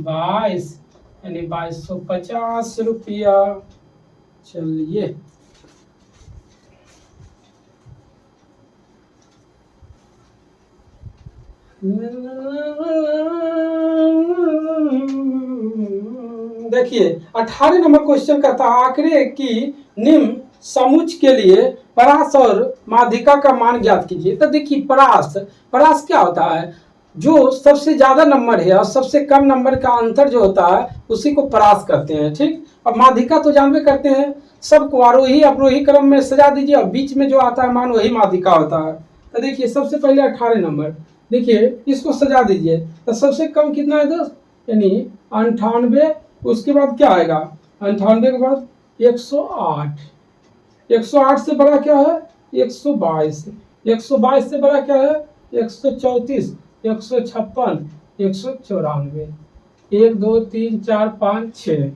[SPEAKER 1] 22 यानी 2250 रुपया। चलिए देखिए 18 नंबर क्वेश्चन का था आंकड़े की निम्न समुच्च के लिए परास और माध्यिका का मान ज्ञात कीजिए। तो देखिए परास क्या होता है जो सबसे ज्यादा नंबर है और सबसे कम नंबर का अंतर जो होता है उसी को परास कहते हैं। ठीक, और माध्यिका तो जानते करते हैं सबको आरोही अवरोही क्रम में सजा दीजिए और बीच में जो आता है मान वही माध्यिका होता है। तो देखिए सबसे पहले 18 नंबर देखिए इसको सजा दीजिए तो सबसे कम कितना है दोस्त यानी 98, उसके बाद क्या आएगा 98 के बाद 108, 108 से बड़ा क्या है 122, 122 से बड़ा क्या है 134, 156, 194, 1 2 3 4 5 6,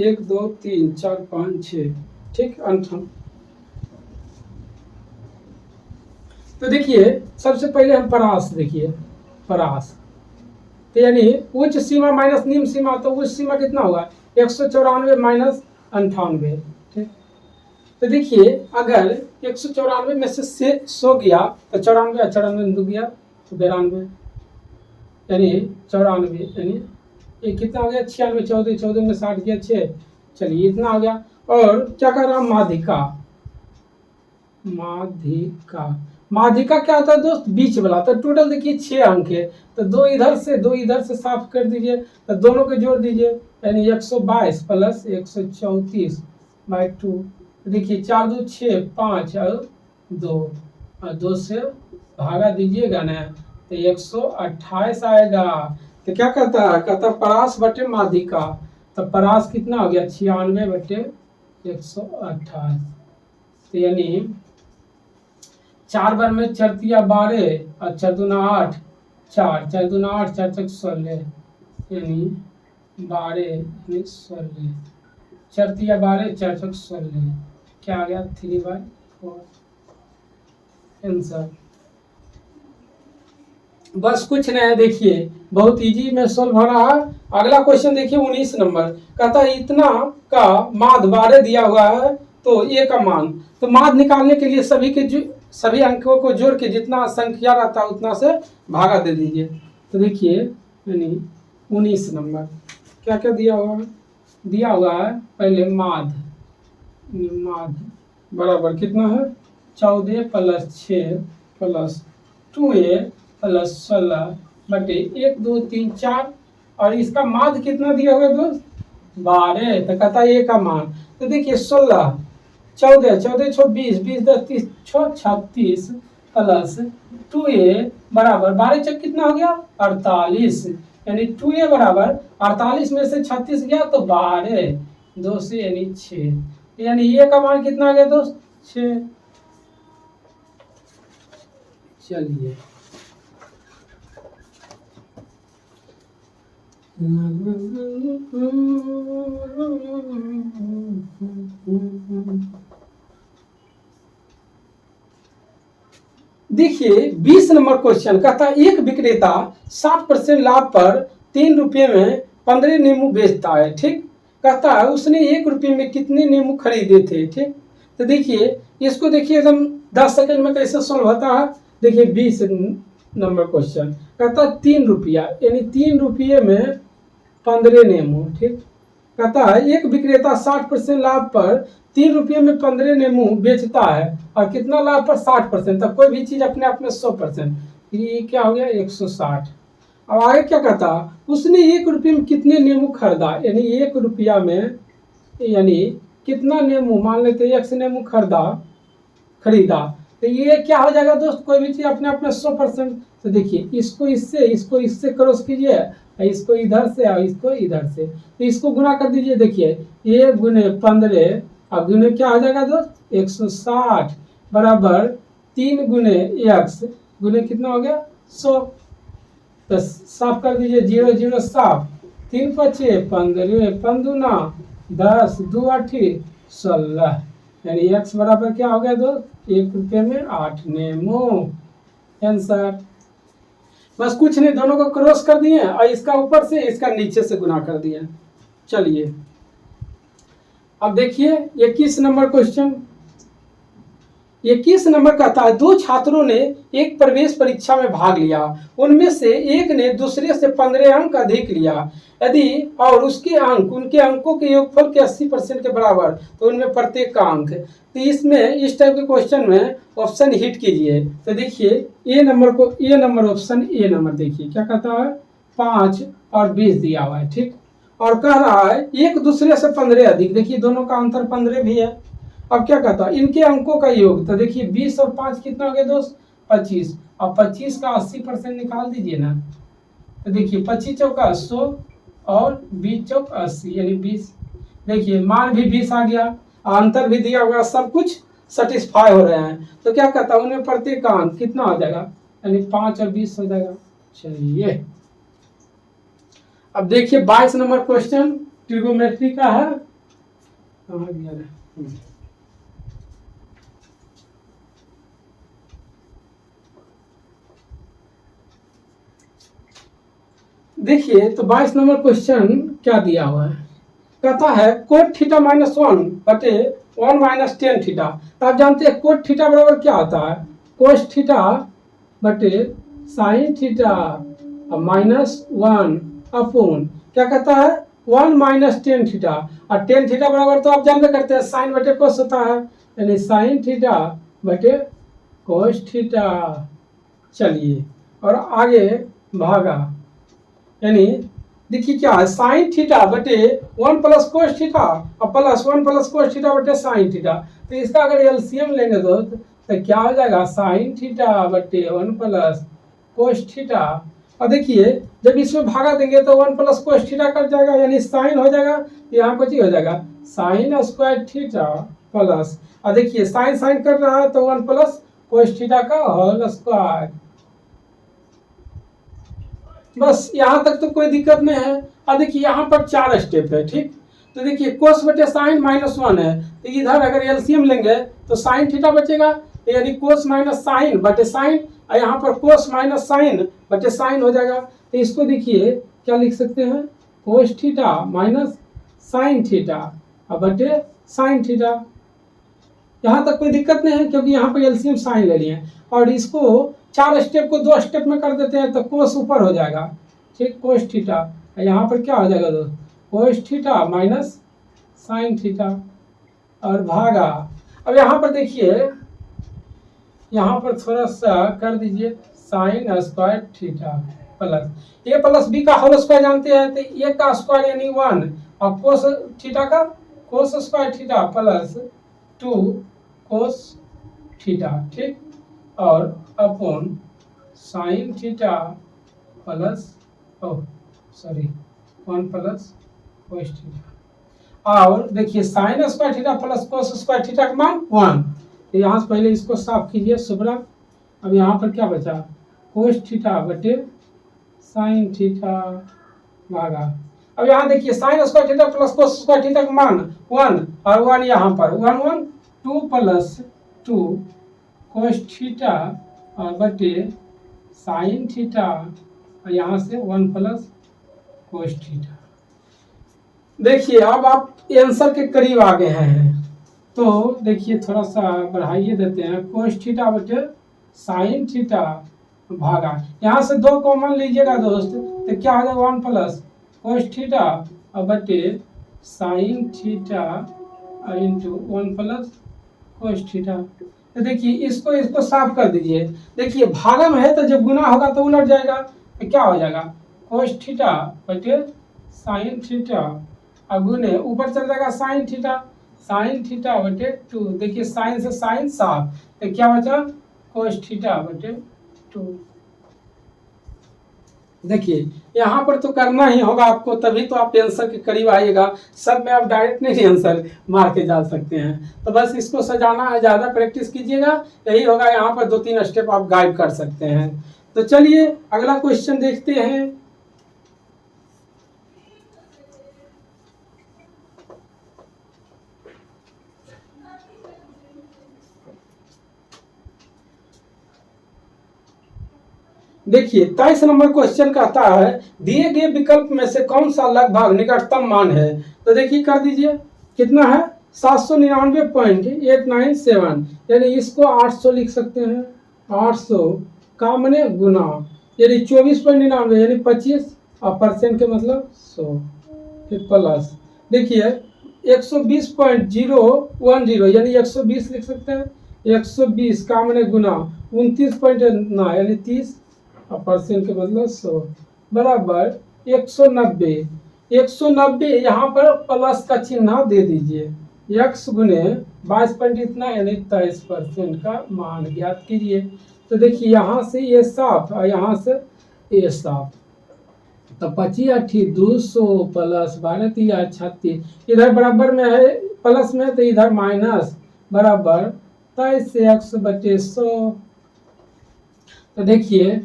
[SPEAKER 1] 1 2 3 4 5 6। ठीक 58। तो देखिए सबसे पहले हम परास देखिए परास तो यानी उच्च सीमा माइनस निम्न सीमा तो उच्च सीमा कितना होगा 194 माइनस 98। ठीक, तो देखिए अगर 194 में से 100 गया तो 94 और 94 दो गया तो 92 यानी 94 यानी ये कितना हो गया 96, 14 14 में 60 गया 6। चलिए इतना हो गया। और क्या कर रहा माध्यिका माध्यिका क्या होता है दोस्त बीच वाला। तो टोटल देखिए 6 अंक है तो 2 इधर से साफ कर दीजिए तो दोनों को जोड़ दीजिए यानी 122 प्लस 134 बाई 2। देखिए 4 2 6 5 और 2 और 2 से भागा दीजिएगा ना तो 128 आएगा। तो क्या कहता है कहता परास बटे माध्यिका। तो परास कितना हो गया 96 बटे 128। तो यानी 4 बार में 4 तिया 12 और 4 दूना 8, 4 4 दूना 8 4 चक 16 यानी 12 यानी 16, 4 तिया 12 4 चक 16 क्या आ गया 3/4 आंसर। बस कुछ नहीं है देखिए बहुत इजी में सॉल्व हो रहा है। अगला क्वेश्चन देखिए 19 नंबर कहता है इतना का माध्य 12 दिया हुआ है तो ए का मान। तो माध्य निकालने के लिए सभी अंकों को जोड़ के जितना संख्या रहता है उतना से भागा दे दीजिए। तो देखिए यानी 19 नंबर क्या क्या दिया हुआ है पहले माध्य बराबर कितना है 14 प्लस 6 प्लस 2a प्लस 16 बटे 1 2 3 4 और इसका माध्य कितना दिया हुआ दोस्त 12। तो कहता है ए का मान। तो देखिए 16 14 14 6 20 20 10 30 6 36 प्लस 2a बराबर 12 चक कितना हो गया 48 यानी 2a बराबर 48 में से 36 गया तो 12 2 से यानी 6 यानी ए का मान कितना आ गया दोस्त 6। चलिए देखिए 20 नंबर क्वेश्चन कहता है एक विक्रेता 60% लाभ पर 3 रुपये में 15 नींबू बेचता है। ठीक, कहता है उसने 1 रुपये में कितने नींबू खरीदे थे। ठीक, तो देखिए इसको देखिए एकदम 10 सेकंड में कैसे सॉल्व होता है। देखिए नंबर क्वेश्चन कहता है 3 रुपया, यानी 3 रुपये में 15 नेमू। ठीक, कहता है एक विक्रेता 60% लाभ पर 3 रुपये में 15 नेमू बेचता है और कितना लाभ पर 60%। तब कोई भी चीज अपने आप में 100%, ये क्या हो गया 160। अब आगे क्या कहता, उसने 1 रुपये में कितने नेमू खरीदा, यानी 1 रुपया में यानी कितना नेमू, मान लेते 1 नेमू खरीदा, तो ये क्या हो जाएगा दोस्त, कोई भी चीज अपने आप में 100%। तो देखिए इसको इससे क्रॉस कीजिए, इसको इधर से और इसको इधर से, तो इसको गुना कर दीजिए। देखिए 1 गुने 15 और गुने क्या हो जाएगा दोस्त 160 बराबर 3 गुने x गुने कितना हो गया 100। तो साफ कर दीजिए, 0 0 साफ, 3 5 15, 5 दूना 10, 2 8 16, यानी x बराबर क्या हो गया दोस्त 1 रुपये में 8 नेमो। आंसर बस कुछ नहीं, दोनों को क्रॉस कर दिए और इसका ऊपर से इसका नीचे से गुना कर दिए। चलिए अब देखिए 21 नंबर क्वेश्चन। 21 नंबर कहता है दो छात्रों ने एक प्रवेश परीक्षा में भाग लिया, उनमें से एक ने दूसरे से 15 अंक अधिक लिया, यदि और उसके अंक उनके अंकों के योगफल के 80% के बराबर, तो उनमें प्रत्येक का अंक। तो इसमें इस टाइप के क्वेश्चन में ऑप्शन हिट कीजिए। तो देखिए ए नंबर ऑप्शन ए नंबर देखिए क्या कहता है 5 और 20 दिया हुआ है। ठीक, और कह रहा है एक दूसरे से 15 अधिक, देखिए दोनों का अंतर 15 भी है। अब क्या कहता है इनके अंकों का योग, तो देखिए 20 और 5 कितना हो गया दोस्त 25, अब 25 का 80% निकाल दीजिए ना। तो देखिए 25 चौका 100 और 20 चौक 80, यानी 20। देखिए मान भी 20 आ गया, अंतर भी दिया होगा, सब कुछ सेटिस्फाई हो रहे हैं। तो क्या कहता है उनमें प्रत्येक का अंक कितना हो जाएगा, यानी 5 और 20 हो जाएगा। चलिए अब देखिए 22 नंबर क्वेश्चन ट्रिगोमेट्री का है। देखिए तो 22 नंबर क्वेश्चन क्या दिया हुआ है, कहता है कोट थीटा -1 बटे 1 माइनस टेन थीटा। तो आप जानते हैं कोट थीटा बराबर क्या होता है, कोस थीटा बटे साइन थीटा -1 अपॉन क्या कहता है 1 माइनस टेन थीटा, और टेन थीटा बराबर तो आप जानते करते हैं साइन बटे कोस होता है, यानी साइन थीटा बटे कोस थीटा। चलिए और आगे भागा, यानी देखिए क्या है साइन थीटा बटे 1 प्लस कोस थीटा और प्लस 1 प्लस कोस थीटा बटे साइन थीटा। तो इसका अगर एलसीएम लेंगे दोस्त तो क्या हो जाएगा साइन थीटा बटे 1 प्लस कोस थीटा। और देखिए जब इसमें भागा देंगे तो 1 प्लस कोस थीटा कट जाएगा, यानी साइन हो जाएगा, यहाँ कुछ ही हो जाएगा साइन स्क्वायर थीटा प्लस, और देखिए साइन साइन कर रहा है तो 1 प्लस कोस थीटा का होल स्क्वायर। बस यहाँ तक तो कोई दिक्कत नहीं है। अब देखिए यहाँ पर 4 स्टेप है। ठीक, तो देखिए कोस बटे साइन -1 है, तो इधर अगर एलसीएम लेंगे तो साइन थीटा बचेगा, यानी कोस माइनस साइन बटे साइन, और यहाँ पर कोस माइनस साइन बटे साइन हो जाएगा। तो इसको देखिए क्या लिख सकते हैं cos theta minus sine theta और बटे साइन थीटा। यहाँ तक कोई दिक्कत नहीं है क्योंकि यहाँ पर एलसीएम साइन ले लिए, और इसको 4 स्टेप को 2 स्टेप में कर देते हैं तो कोस ऊपर हो जाएगा। ठीक, कोस थीटा, यहाँ पर क्या हो जाएगा दोस्त cos theta minus sine theta और भागा। अब यहाँ पर देखिए यहाँ पर थोड़ा सा कर दीजिए साइन स्क्वायर थीटा प्लस ए प्लस बी का होल स्क्वायर जानते हैं, तो ए का स्क्वायर यानी 1 और कोस थीटा का cos square theta plus 2 cos theta. ठीक, और upon sine theta plus 1 plus cos theta. और देखिए sine square theta plus cos square theta का मान 1। तो यहाँ से पहले इसको साफ कीजिए शुभ्रा। अब यहाँ पर क्या बचा कोस थीटा बटे साइन थीटा भागा। अब यहाँ देखिए sine square theta plus cos square theta का मान 1 और 1 यहाँ पर 1 1 2 प्लस 2 कोस थीटा और बटे साइन थीटा, और यहाँ से 1 प्लस कोस थीटा। देखिए अब आप आंसर के करीब आ गए हैं, तो देखिए थोड़ा सा बढ़ाइए देते हैं कोस थीटा बटे साइन थीटा भागा, यहाँ से 2 कॉमन लीजिएगा दोस्त तो क्या हो जाएगा 1 प्लस कोस थीटा और बटे sine theta into 1 plus cos theta. तो देखिए इसको इसको साफ कर दीजिए। देखिए भागम है तो जब गुना होगा तो उलट जाएगा, तो क्या हो जाएगा कोस थीटा बटे साइन थीटा और गुने ऊपर चल जाएगा साइन थीटा बटे 2। देखिए साइन से साइन साफ, तो क्या बचा कोस थीटा बटे 2। देखिए यहाँ पर तो करना ही होगा आपको, तभी तो आप आंसर के करीब आइएगा। सब में आप डायरेक्ट नहीं आंसर मार के जा सकते हैं, तो बस इसको सजाना है, ज़्यादा प्रैक्टिस कीजिएगा, यही होगा। यहाँ पर 2-3 स्टेप आप गाइड कर सकते हैं। तो चलिए अगला क्वेश्चन देखते हैं। देखिए 23 नंबर क्वेश्चन कहता है दिए गए विकल्प में से कौन सा लगभग निकटतम मान है। तो देखिए कर दीजिए कितना है 799.897, यानी इसको 800 लिख सकते हैं। 800 का मने गुना, यानी 24.99 यानी 25 और परसेंट के मतलब 100 फिर प्लस। देखिए 120.010 यानी 120 लिख सकते हैं। 120 का मने गुना 29.9 यानी 30 और परसेंट के मतलब 100 बराबर 190। 190 यहाँ पर प्लस का चिन्ह दे दीजिए। x गुने 22 पॉइंट इतना यानी 23% का मान ज्ञात कीजिए। तो देखिए यहाँ से ये साफ और यहाँ से ये साफ, तो 25 अठी 200 प्लस 12 3 36, इधर बराबर में है प्लस में तो इधर माइनस बराबर 23 से x बटे 100। तो देखिए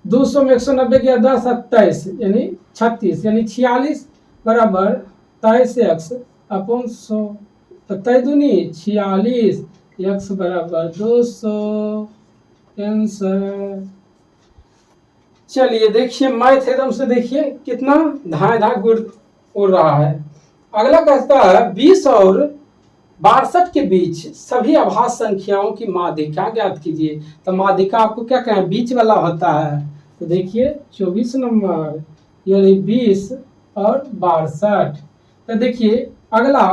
[SPEAKER 1] 200 में 190 किया 10 27 यानी 36 यानी 46 बराबर 23 x अपॉन 100। तो 23 दूनी 46 x बराबर 200 आंसर। चलिए देखिए मैथ एकदम से देखिए कितना धाए धाए गुड़ उड़ रहा है। अगला कहता है 20 और 62 के बीच सभी अभाज्य संख्याओं की माध्यिका ज्ञात कीजिए। तो माध्यिका आपको क्या कहें बीच वाला होता है। तो देखिए 24 नंबर यानी 20 और 62। तो देखिए अगला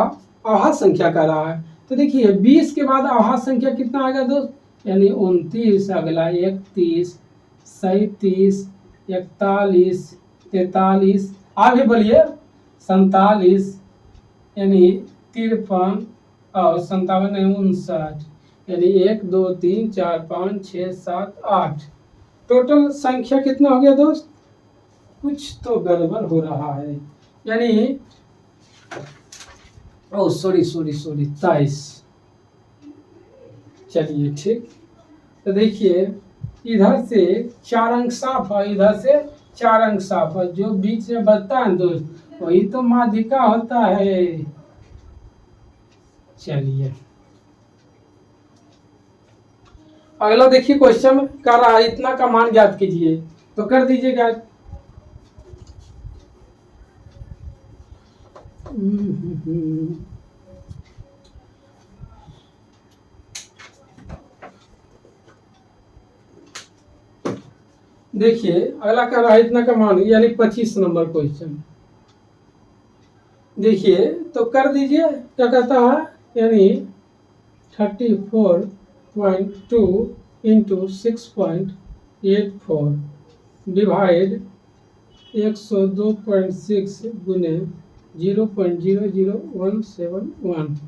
[SPEAKER 1] अभाज्य संख्या का रहा है। तो देखिए 20 के बाद अभाज्य संख्या कितना आ गया दोस्त, यानी 29, अगला 31, 37, 41, 43, आगे बोलिए 47 यानी 53 और 57 है 59, यानी 1 2 3 4 5 6 7 8। टोटल संख्या कितना हो गया दोस्त, कुछ तो गड़बड़ हो रहा है, यानी ओ सॉरी 23। चलिए ठीक, तो देखिए इधर से 4 अंक साफ है, इधर से 4 अंक साफ है, जो बीच में बचता है दोस्त वही तो माध्यिका होता है। चलिए अगला देखिए क्वेश्चन कर रहा है इतना का मान ज्ञात कीजिए। तो कर दीजिएगा। देखिए अगला कर रहा है इतना का मान यानी 25 नंबर क्वेश्चन। देखिए तो कर दीजिए क्या कहता है, यानी 34.2 इंटू 6.84 डिवाइड 102.6 गुने 0.00171।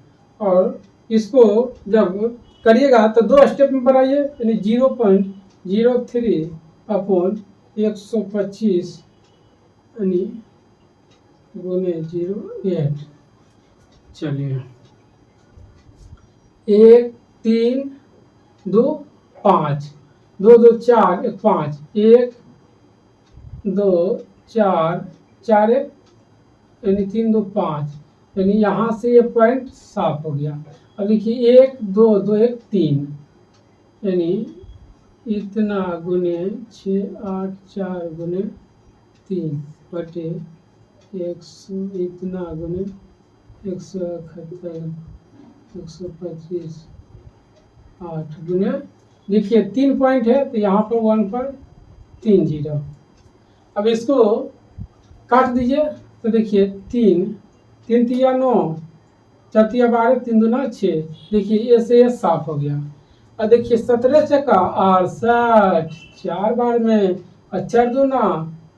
[SPEAKER 1] और इसको जब करिएगा तो 2 स्टेप में बनाइए, यानी 0.03 अपॉन 125 यानी गुने 08। चलिए 1 3 2 5 2 2 4 1 5 1 2 4 4 1 यानी 3 2 5, यानी यहाँ से ये पॉइंट साफ हो गया। अब देखिए 1 2 2 1 3 यानी इतना गुने 6 8 4 गुने 3 बटे 100 इतना गुने 171 125 8 गुने देखिए 3 पॉइंट है तो यहाँ पर 1 पर 3 जीरो। अब इसको काट दीजिए तो देखिए 3 3 तिया 9, 4 तिया 12, 3 दूना 6। देखिए ये से ये साफ हो गया। और देखिए 17 चक्का 68, 4 बार में और 4 दूना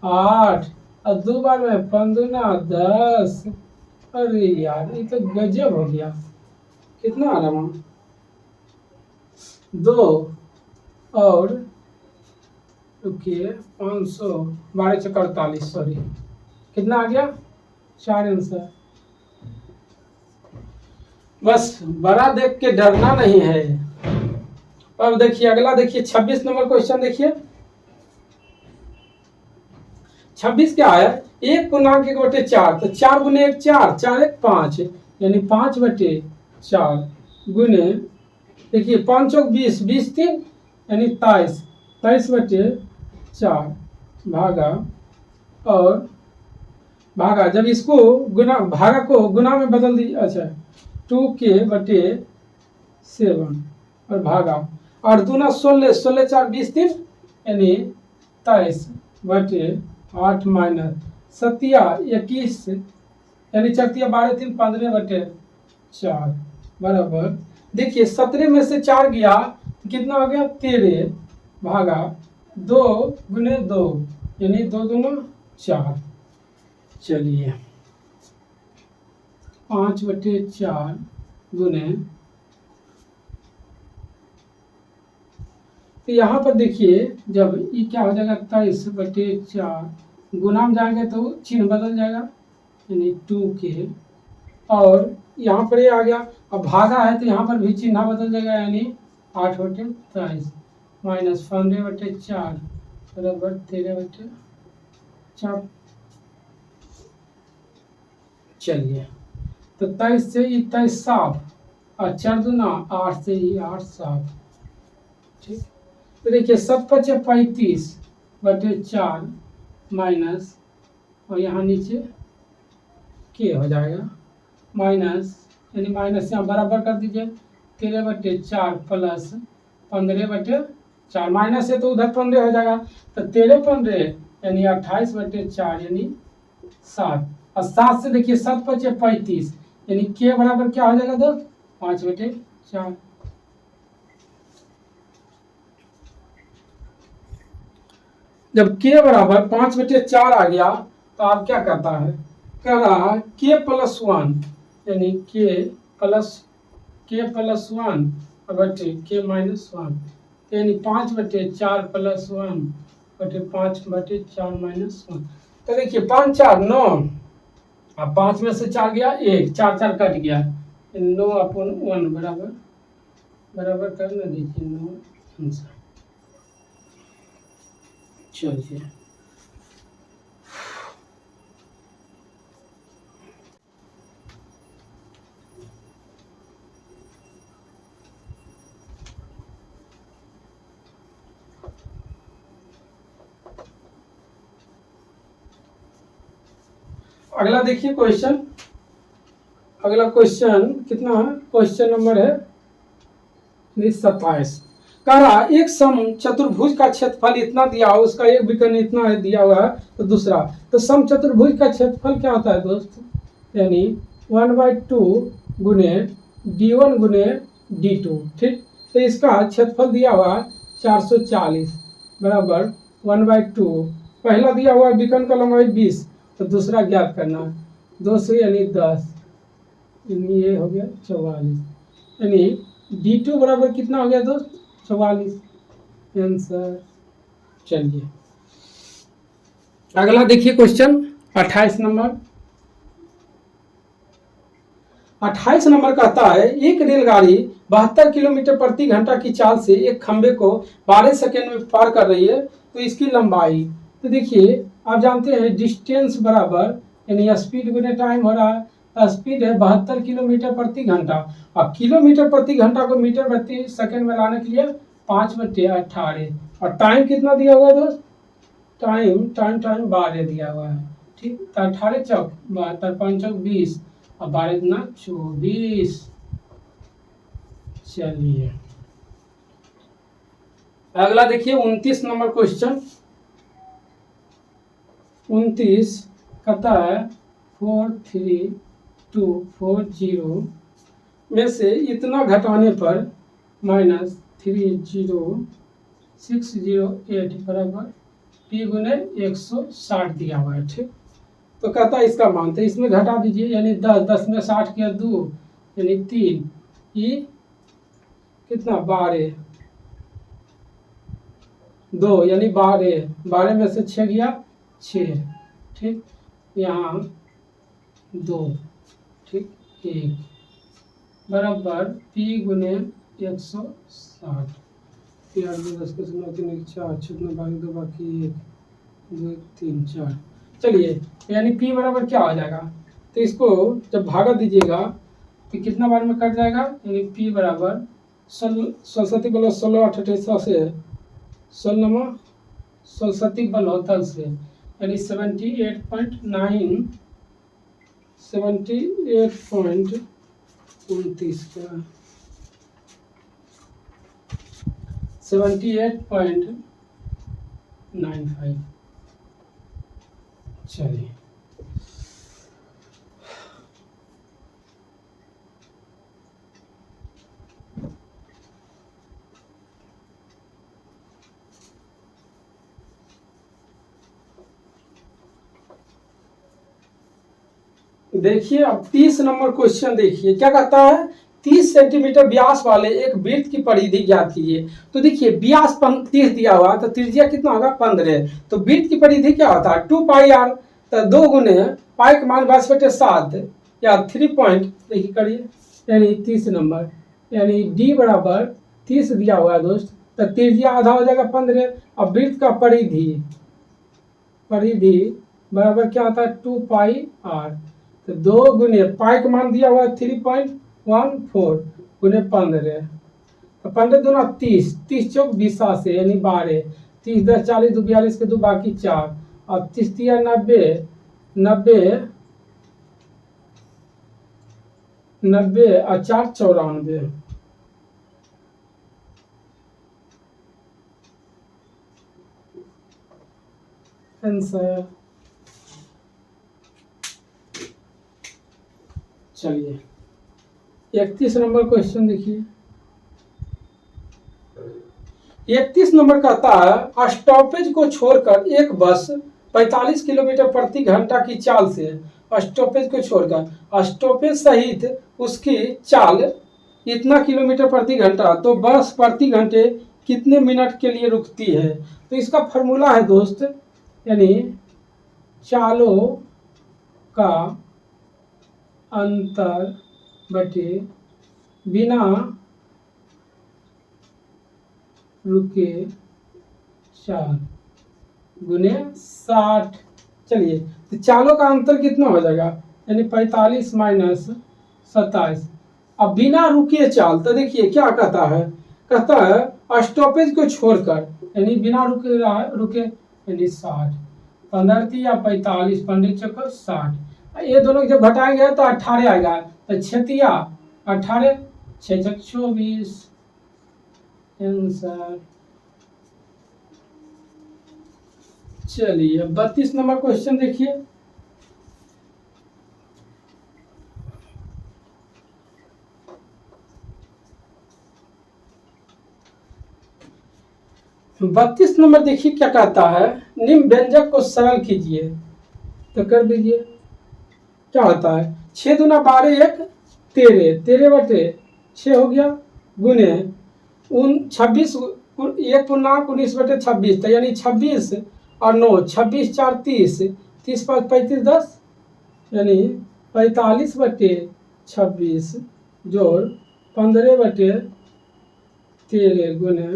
[SPEAKER 1] 8 और 2 बार में 5 दूना 10। अरे यार ये तो गजब हो गया। कितना आ रहा 2 और रुकिए 500, 12 चक्का 48, सॉरी कितना आ गया 4 आंसर। बस बड़ा देख के डरना नहीं है। अब देखिए अगला, देखिए 26 नंबर क्वेश्चन देखिए। 26 क्या है, 1 पूर्णांक 1 बटे 4, तो 4 गुने 1 4, 4 1 5, यानी 5 बटे 4 गुने, देखिए 5 चौक 20, 20 3 यानी 23, 23 बटे 4 भागा, और भागा जब इसको गुना, भागा को गुना में बदल दीजिए, अच्छा 2k बटे 7 और भागा, और दूना 16, 16 4 20 3 यानी 23 बटे 8 माइनस 7 21 यानी 4 12 3 15 बटे 4 बराबर, देखिए 17 में से 4 गया तो कितना हो गया 13 भागा 2 गुने 2 यानी 2 दूना 4। चलिए 5 बटे 4 गुने, तो यहाँ पर देखिए जब ये क्या हो जाएगा 23 बटे 4, गुना में जाएंगे तो चिन्ह बदल जाएगा यानी 2k, और यहाँ पर ये आ गया, अब भागा है तो यहाँ पर भी चिन्ह बदल जाएगा यानी 8 बटे 23 माइनस 15 बटे 4 बराबर 13 बटे 4। चलिए तो 23 से ये 23 साफ, और 4 दूना 8 से ये 8 साफ। ठीक, तो देखिए 7 5 35 बटे 4 माइनस, और यहाँ नीचे के हो जाएगा माइनस, यानी माइनस यहाँ बराबर कर दीजिए 13 बटे 4 प्लस 15 बटे 4, माइनस है तो उधर 15 हो जाएगा, तो 13 15 यानी 28 बटे 4 यानी 7, और 7 से देखिए 7 5 35 यानी के बराबर क्या हो जाएगा दोस्त 5 बटे 4। जब के बराबर 5 बटे 4 आ गया तो आप क्या करता है, कह रहा है के प्लस 1 यानी के प्लस 1 बटे के माइनस 1, यानी 5 बटे 4 प्लस 1 बटे 5 बटे 4 माइनस 1। तो देखिए 5 4 9, अब 5 में से 4 गया 1, 4 4 कट गया, 9 अपन 1 बराबर बराबर करना, देखिए 9 आंसर। चलिए अगला देखिए क्वेश्चन। अगला क्वेश्चन कितना है, क्वेश्चन नंबर है 27। कह रहा एक सम चतुर्भुज का क्षेत्रफल इतना दिया हो, उसका एक विकर्ण इतना है दिया हुआ है, तो दूसरा, तो सम चतुर्भुज का क्षेत्रफल क्या होता है दोस्त, यानी 1/2 गुने d1 गुने d2। ठीक, तो इसका क्षेत्रफल दिया हुआ है 440 बराबर 1/2, पहला दिया हुआ है विकर्ण का लंबाई 20, तो दूसरा ज्ञात करना है 2 से यानी 10, यानी ये हो गया 44, यानी d2 बराबर कितना हो गया दोस्त 44 आंसर। चलिए अगला देखिए क्वेश्चन 28 नंबर। 28 नंबर कहता है एक रेलगाड़ी 72 किलोमीटर प्रति घंटा की चाल से एक खंबे को 12 सेकेंड में पार कर रही है, तो इसकी लंबाई, तो देखिए आप जानते हैं डिस्टेंस बराबर यानी स्पीड गुने टाइम हो रहा है, स्पीड है 72 किलोमीटर प्रति घंटा, और किलोमीटर प्रति घंटा को मीटर प्रति सेकंड में लाने के लिए 5 बटे 18, और टाइम कितना दिया हुआ है दोस्त, टाइम 12 दिया हुआ है। ठीक, तो 18 चौक 72, 5 चौक 20 और 12 गुना 24। चलिए अगला देखिए 29 नंबर क्वेश्चन। 29 कहता है 43240 में से इतना घटाने पर -30,608 बराबर पी गुने 160 दिया हुआ है। ठीक, तो कहता है इसका मान, तो इसमें घटा दीजिए, यानी 10 में 60 किया 2 यानी 3, ये कितना 12, 2 यानी 12, 12 में से 6 गया 6, ठीक, यहाँ 2, ठीक, 1 बराबर पी गुने 160, 4 10 के 9 3 4 6 बाकी 2 बाकी 1 2 3 4। चलिए, यानी पी बराबर क्या हो जाएगा, तो इसको जब भागा दीजिएगा तो कितना बार में कट जाएगा, यानी पी बराबर 16 बल 16 8 18 से 16 16 बल होता से, यानी 78.9 78.29 का 78.95। चलिए, देखिए अब 30 नंबर क्वेश्चन देखिए क्या कहता है, 30 सेंटीमीटर व्यास वाले एक वृत्त की परिधि ज्ञात कीजिए। तो देखिए व्यास 30 दिया हुआ, तो त्रिज्या कितना होगा 15, तो वृत्त की परिधि क्या होता है 2 पाई आर, तो 2 गुने पाई का मान 22/7 या 3 पॉइंट देखिए करिए, यानी 30 नंबर, यानी डी बराबर 30 दिया हुआ है दोस्त, तो त्रिज्या आधा हो जाएगा 15, अब वृत्त का परिधि बराबर क्या होता है 2 पाई आर, तो 2 गुने पाई का मान दिया हुआ है 3.14 गुने 15, तो 15 दूना 30, 30 चौक 20 से यानी 12, 30 10 40 2 42 के 2 बाकी 4, और 30 दिया 90 और 4 94। आंसर। चलिए 31 नंबर क्वेश्चन देखिए। 31 नंबर कहता है स्टॉपेज को छोड़कर एक बस 45 किलोमीटर प्रति घंटा की चाल से, स्टॉपेज को छोड़कर स्टॉपेज सहित उसकी चाल इतना किलोमीटर प्रति घंटा, तो बस प्रति घंटे कितने मिनट के लिए रुकती है। तो इसका फॉर्मूला है दोस्त, यानी चालों का अंतर बटे बिना रुके चाल गुने 60। चलिए, तो चालों का अंतर कितना हो जाएगा, यानी 45 माइनस 27। अब बिना रुके चाल, तो देखिए क्या कहता है स्टॉपेज को छोड़कर, यानी बिना रुके यानी 60, 15 या 45 15 चक्कर 60, ये दोनों जब घटाएंगे तो 18 आएगा, तो 6 18 6 24 आंसर। चलिए 32 नंबर क्वेश्चन देखिए। तो 32 नंबर देखिए क्या कहता है, निम्न व्यंजक को सरल कीजिए, तो कर दीजिए। क्या होता है 6 दूना 12 1 13, 13 बटे 6 हो गया, गुने 26 1 पूर्णांक 19 बटे 26, तो यानी 26 और 9 26 4 30, 30 5 35 10, यानी 45 बटे 26 जोड़ 15 बटे 13 गुने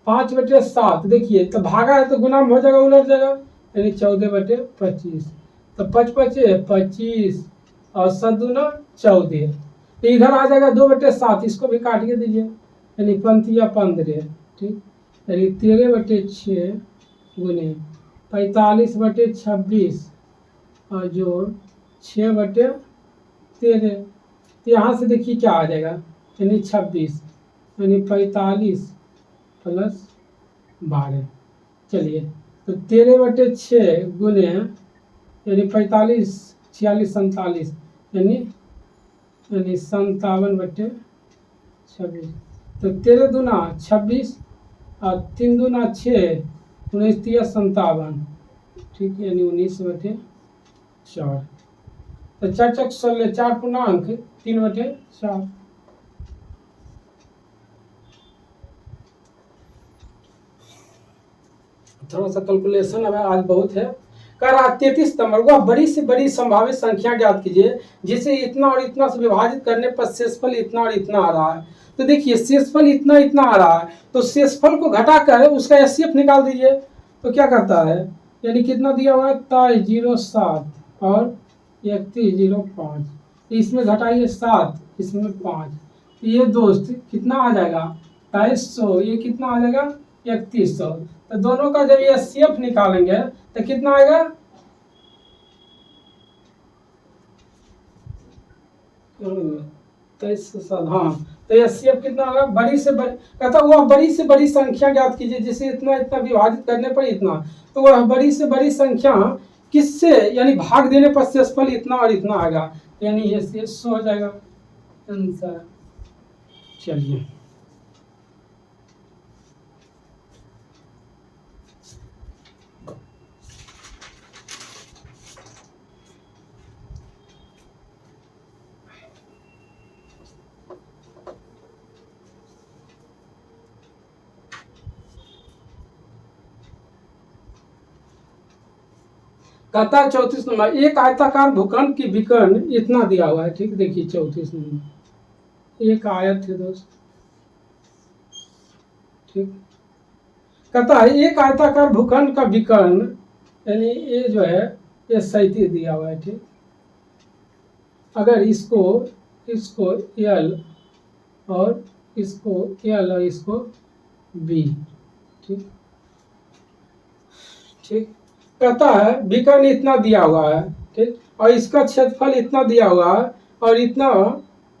[SPEAKER 1] 5 बटे 7। देखिए तो भागा है तो गुना में हो जाएगा, उलट जाएगा, यानी 14 बटे 25, तो 5 5 25 और 7 दूना 14, तो इधर आ जाएगा 2 बटे 7, इसको भी काट के दीजिए, यानी 15, ठीक, यानी 13 बटे 6 गुने 45 बटे 26 और जोड़ 6 बटे 13, तो यहाँ से देखिए क्या आ जाएगा, यानी 26, यानी 45 प्लस 12। चलिए, तो 13/6 गुने यानी 45, 46, 47 यानी 57/26। तो 13 दूना 26 और 3 दूना 6, 19 तिया 57, ठीक है, यानी 19/4। तो 4 चक 16, 4 पूर्णांक 3/4। थोड़ा सा कैलकुलेशन अब आज बहुत है। कह रहा 33 नंबर, वह बड़ी से बड़ी संभावित संख्या ज्ञात कीजिए जिसे इतना और इतना से विभाजित करने पर शेषफल इतना और इतना आ रहा है। तो देखिए शेषफल इतना इतना आ रहा है, तो शेषफल को घटाकर उसका एचसीएफ निकाल दीजिए। तो क्या करता है, यानी कितना दिया हुआ है 2307 और 3105, इसमें घटाइए 7, इसमें 5, ये दोस्त कितना आ जाएगा 2200, ये कितना आ जाएगा 3100। तो दोनों का जब ये सीएफ निकालेंगे तो कितना आएगा, हाँ, तो ये सीएफ कितना होगा, बड़ी से बड़ी, कहता हुआ बड़ी से बड़ी संख्या ज्ञात कीजिए जिसे इतना इतना विभाजित करने पर इतना। तो वह बड़ी से बड़ी संख्या किससे, यानी भाग देने पर शेषफल इतना और इतना आएगा, यानी ये शेष हो जाएगा आंसर। चलिए, कहता है 34 नंबर, एक आयताकार भूखंड की विकर्ण इतना दिया हुआ है, ठीक, देखिए 34 नंबर एक आयत है दोस्त, ठीक। कहता है एक आयताकार भूखंड का विकर्ण, यानी ये जो है ये 37 दिया हुआ है, ठीक। अगर इसको इसको एल और इसको एल और इसको बी, ठीक ठीक। कहता है विकर्ण इतना दिया हुआ है, ठीक, और इसका क्षेत्रफल इतना दिया हुआ है और इतना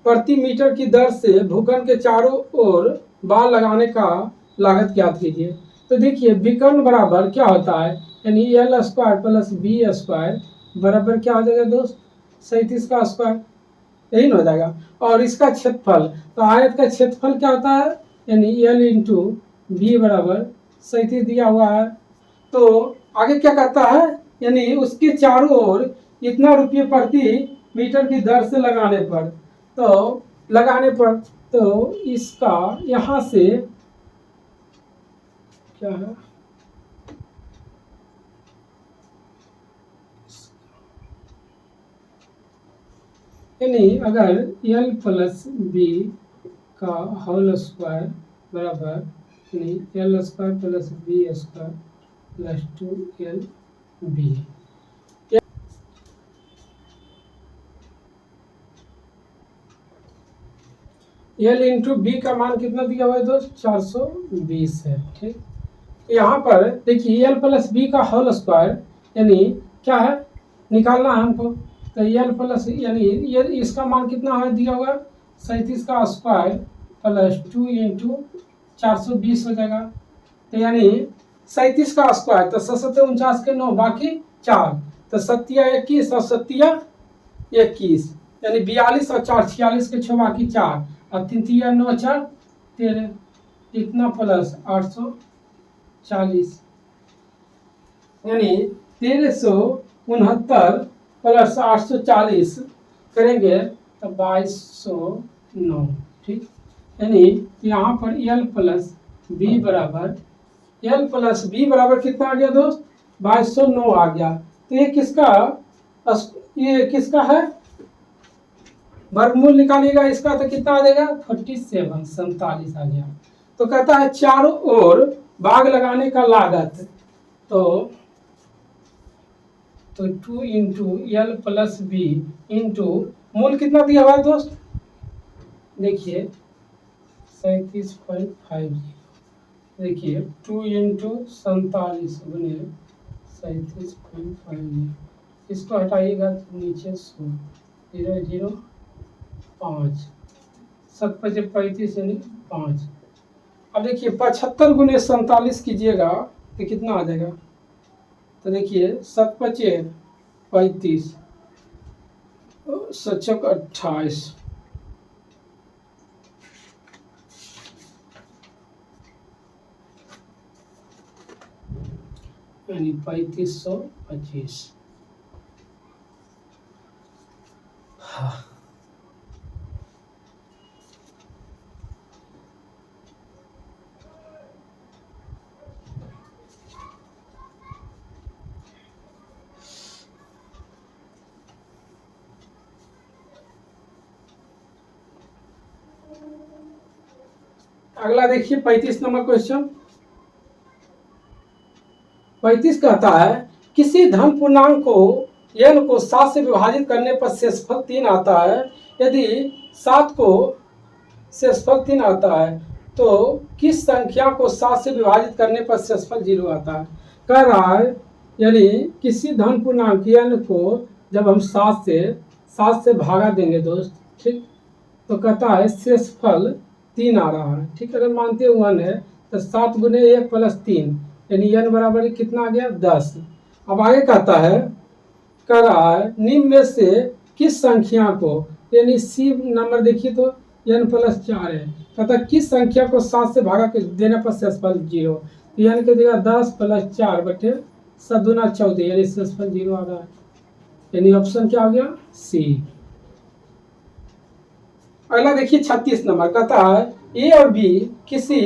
[SPEAKER 1] प्रति मीटर की दर से भूखंड के चारों ओर बाल लगाने का लागत ज्ञात कीजिए। तो देखिए विकर्ण बराबर क्या होता है, यानी L square plus B square बराबर क्या हो जाएगा दोस्त 37 का स्क्वायर, यही ना हो जाएगा। और इसका क्षेत्रफल, तो आयत का क्षेत्रफल क्या होता है, यानी एल इंटू बी बराबर 37 दिया हुआ है। तो आगे क्या कहता है, यानी उसके चारों ओर इतना रुपये प्रति मीटर की दर से लगाने पर, तो इसका यहां से क्या है, यानी अगर एल प्लस बी का होल स्क्वायर बराबर, यानी L square plus B square plus 2 B, L into B का मान कितना दिया हुआ है दोस्त 420 है, ठीक। यहाँ पर देखिए एल प्लस बी का होल स्क्वायर यानी क्या है, निकालना है हमको। तो एल प्लस यानी ये इसका मान कितना है दिया हुआ 37 का स्क्वायर प्लस 2 इंटू 420 हो जाएगा। तो यानी 37 का स्क्वायर, तो 7 के 9 बाकी 4, तो 7 21 और 7 21 यानी 42 और 4 46 के 6 बाकी 4 और 3 3 9 4 13, इतना प्लस 840 यानी 1369 प्लस 840 करेंगे तो 2209, ठीक। यानी यहाँ पर एल प्लस बी बराबर कितना आ गया दोस्त 2209 आ गया। तो ये किसका है, वर्गमूल निकालिएगा इसका तो कितना आ जाएगा 47 आ गया। तो कहता है चारों ओर बाग लगाने का लागत, तो 2 into L plus B into मूल कितना दिया हुआ है दोस्त, देखिए 37.50, देखिए 2 इंटू 47 गुने 37.50, इसको हटाइएगा तो नीचे 0.005, 7 × 5 = 5। अब देखिए 75 गुने 47 कीजिएगा तो कितना आ जाएगा। तो देखिए 7 पचे 35, 7 चौक 28, यानी 3525। हाँ अगला देखिए 35 नंबर क्वेश्चन। 35 कहता है किसी धन पूर्णांक को n को 7 से विभाजित करने पर शेषफल 3 आता है। यदि 7 को शेषफल 3 आता है तो किस संख्या को 7 से विभाजित करने पर शेषफल 0 आता है। कह रहा है यानी किसी धन पूर्णांक n को जब हम 7 से भागा देंगे दोस्त, ठीक, तो कहता है शेषफल 3 आ रहा है। ठीक, अगर मानते हैं 1 है तो 7 गुने 1 प्लस 3 यानी n बराबर कितना आ गया 10। अब आगे कहता है, कह रहा है निम्न में से किस संख्या को, यानी सी नंबर देखिए तो n प्लस 4 है, कहता है किस संख्या को 7 से भागा के देने पर शेषफल 0। n के जगह 10 प्लस 4 बटे 7 दूना 14 यानी शेषफल 0 आ रहा है। यानी ऑप्शन क्या हो गया सी। अगला देखिए 36 नंबर, कहता है ए और बी किसी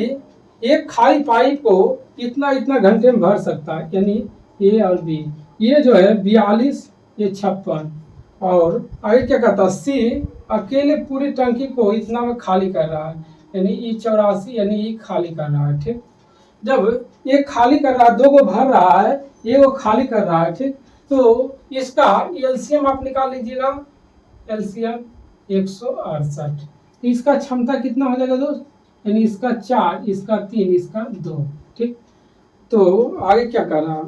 [SPEAKER 1] एक खाली पाइप को इतना इतना घंटे में भर सकता है। यानी ए और बी, ये जो है 42, ये 56, और आगे क्या कहता है सी अकेले पूरी टंकी को इतना में खाली कर रहा है। यानी ई 84 यानी ई खाली कर रहा है। ठीक, जब ये खाली कर रहा है, 2 को भर रहा है, ये वो खाली कर रहा है। ठीक, तो इसका एलसीएम आप निकाल लीजिएगा, एलसीएम 168। इसका क्षमता कितना हो जाएगा दोस्त, यानी इसका 4, इसका 3, इसका 2। ठीक, तो आगे क्या करना,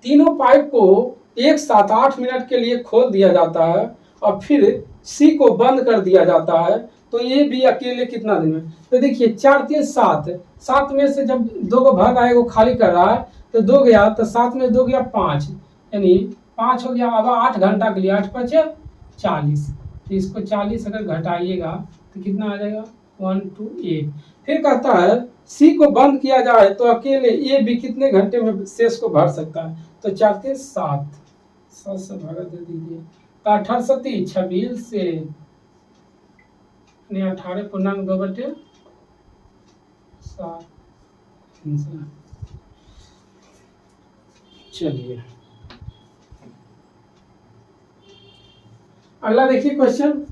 [SPEAKER 1] तीनों पाइप को एक साथ 8 मिनट के लिए खोल दिया जाता है और फिर सी को बंद कर दिया जाता है। तो ये भी अकेले कितना दिन में, तो देखिए 4 3 7, 7 में से जब 2 को भर रहा है, वो खाली कर रहा है, तो 2 गया, तो 7 में 2 गया 5, यानी 5 हो गया। अब 8 घंटा के लिए 8 5 40, तो इसको 40 अगर घटाइएगा तो कितना आ जाएगा 1 2 8। फिर कहता है सी को बंद किया जाए तो अकेले ए भी कितने घंटे में शेष को भर सकता है। तो 4 3 7, 7 से भागा दे दीजिए, तो 18 7 26 से 18 पूर्णांक 2 बटे 7। चलिए अगला देखिए क्वेश्चन।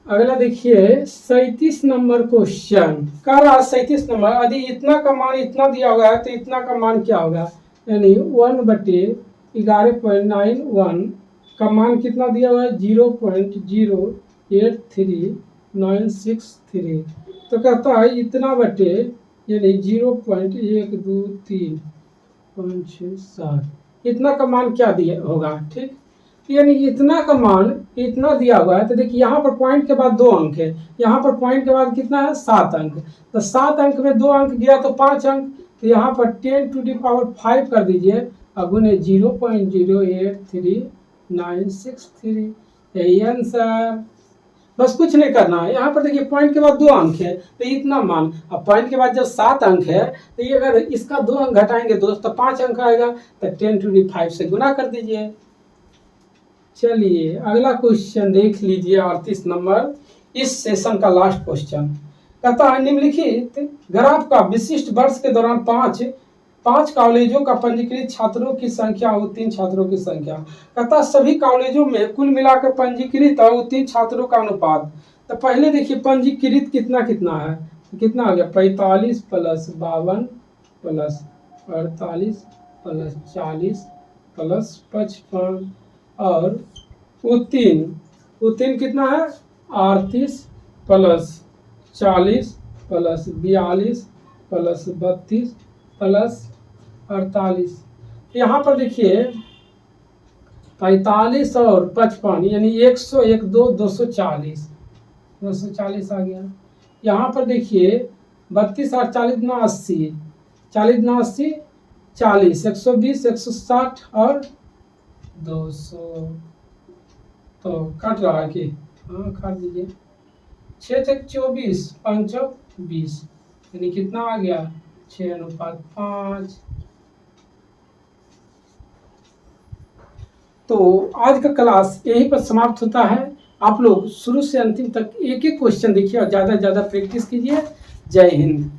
[SPEAKER 1] अगला देखिए 37 नंबर क्वेश्चन। कह रहा 37 नंबर, यदि इतना का मान इतना दिया हुआ है तो इतना का मान क्या होगा। यानी 1 बटे 11.91 का मान कितना दिया हुआ है 0.0839663। तो कहता है इतना बटे यानी 0.123567, इतना का मान क्या दिया होगा। ठीक, यानी इतना का मान इतना दिया हुआ है। तो देखिए यहाँ पर पॉइंट के बाद 2 अंक है, यहाँ पर पॉइंट के बाद कितना है 7 अंक, तो 7 अंक में 2 अंक गया तो 5 अंक, तो यहाँ पर 10 टू द पावर 5 कर दीजिए और गुने 0.083963, यही आंसर। बस कुछ नहीं करना है। यहाँ पर देखिए पॉइंट के बाद 2 अंक है तो इतना मान, अब पॉइंट के बाद जब 7 अंक है तो ये अगर इसका 2 अंक घटाएंगे दोस्त तो 5 अंक आएगा, तो 10 टू द 5 से गुना कर दीजिए। चलिए अगला क्वेश्चन देख लीजिए 38 नंबर, इस सेशन का लास्ट क्वेश्चन। कहता है निम्नलिखित ग्राफ का विशिष्ट वर्ष के दौरान पांच कॉलेजों का पंजीकृत छात्रों की संख्या और उत्तीर्ण छात्रों की संख्या। कहता सभी कॉलेजों में कुल मिलाकर पंजीकृत और उत्तीर्ण छात्रों का अनुपात। तो पहले देखिए पंजीकृत कितना कितना है, तो कितना आ गया 45 प्लस 52 प्लस 48 प्लस 40 प्लस 55, और उत्तीर्ण कितना है 38 प्लस 40 प्लस 42 प्लस 32 प्लस 48। यहाँ पर देखिए 45 और 55 यानी 101, 240, 240 आ गया। यहाँ पर देखिए 32 और 40 गुना 80, 40 गुना 80 40, 120, 160 और 200। तो कट रहा है कि हाँ काट दीजिए। 6 तक 24, 5 20 यानी कितना आ गया 6:5। तो आज का क्लास यहीं पर समाप्त होता है। आप लोग शुरू से अंतिम तक एक एक क्वेश्चन देखिए और ज़्यादा से ज़्यादा प्रैक्टिस कीजिए। जय हिंद।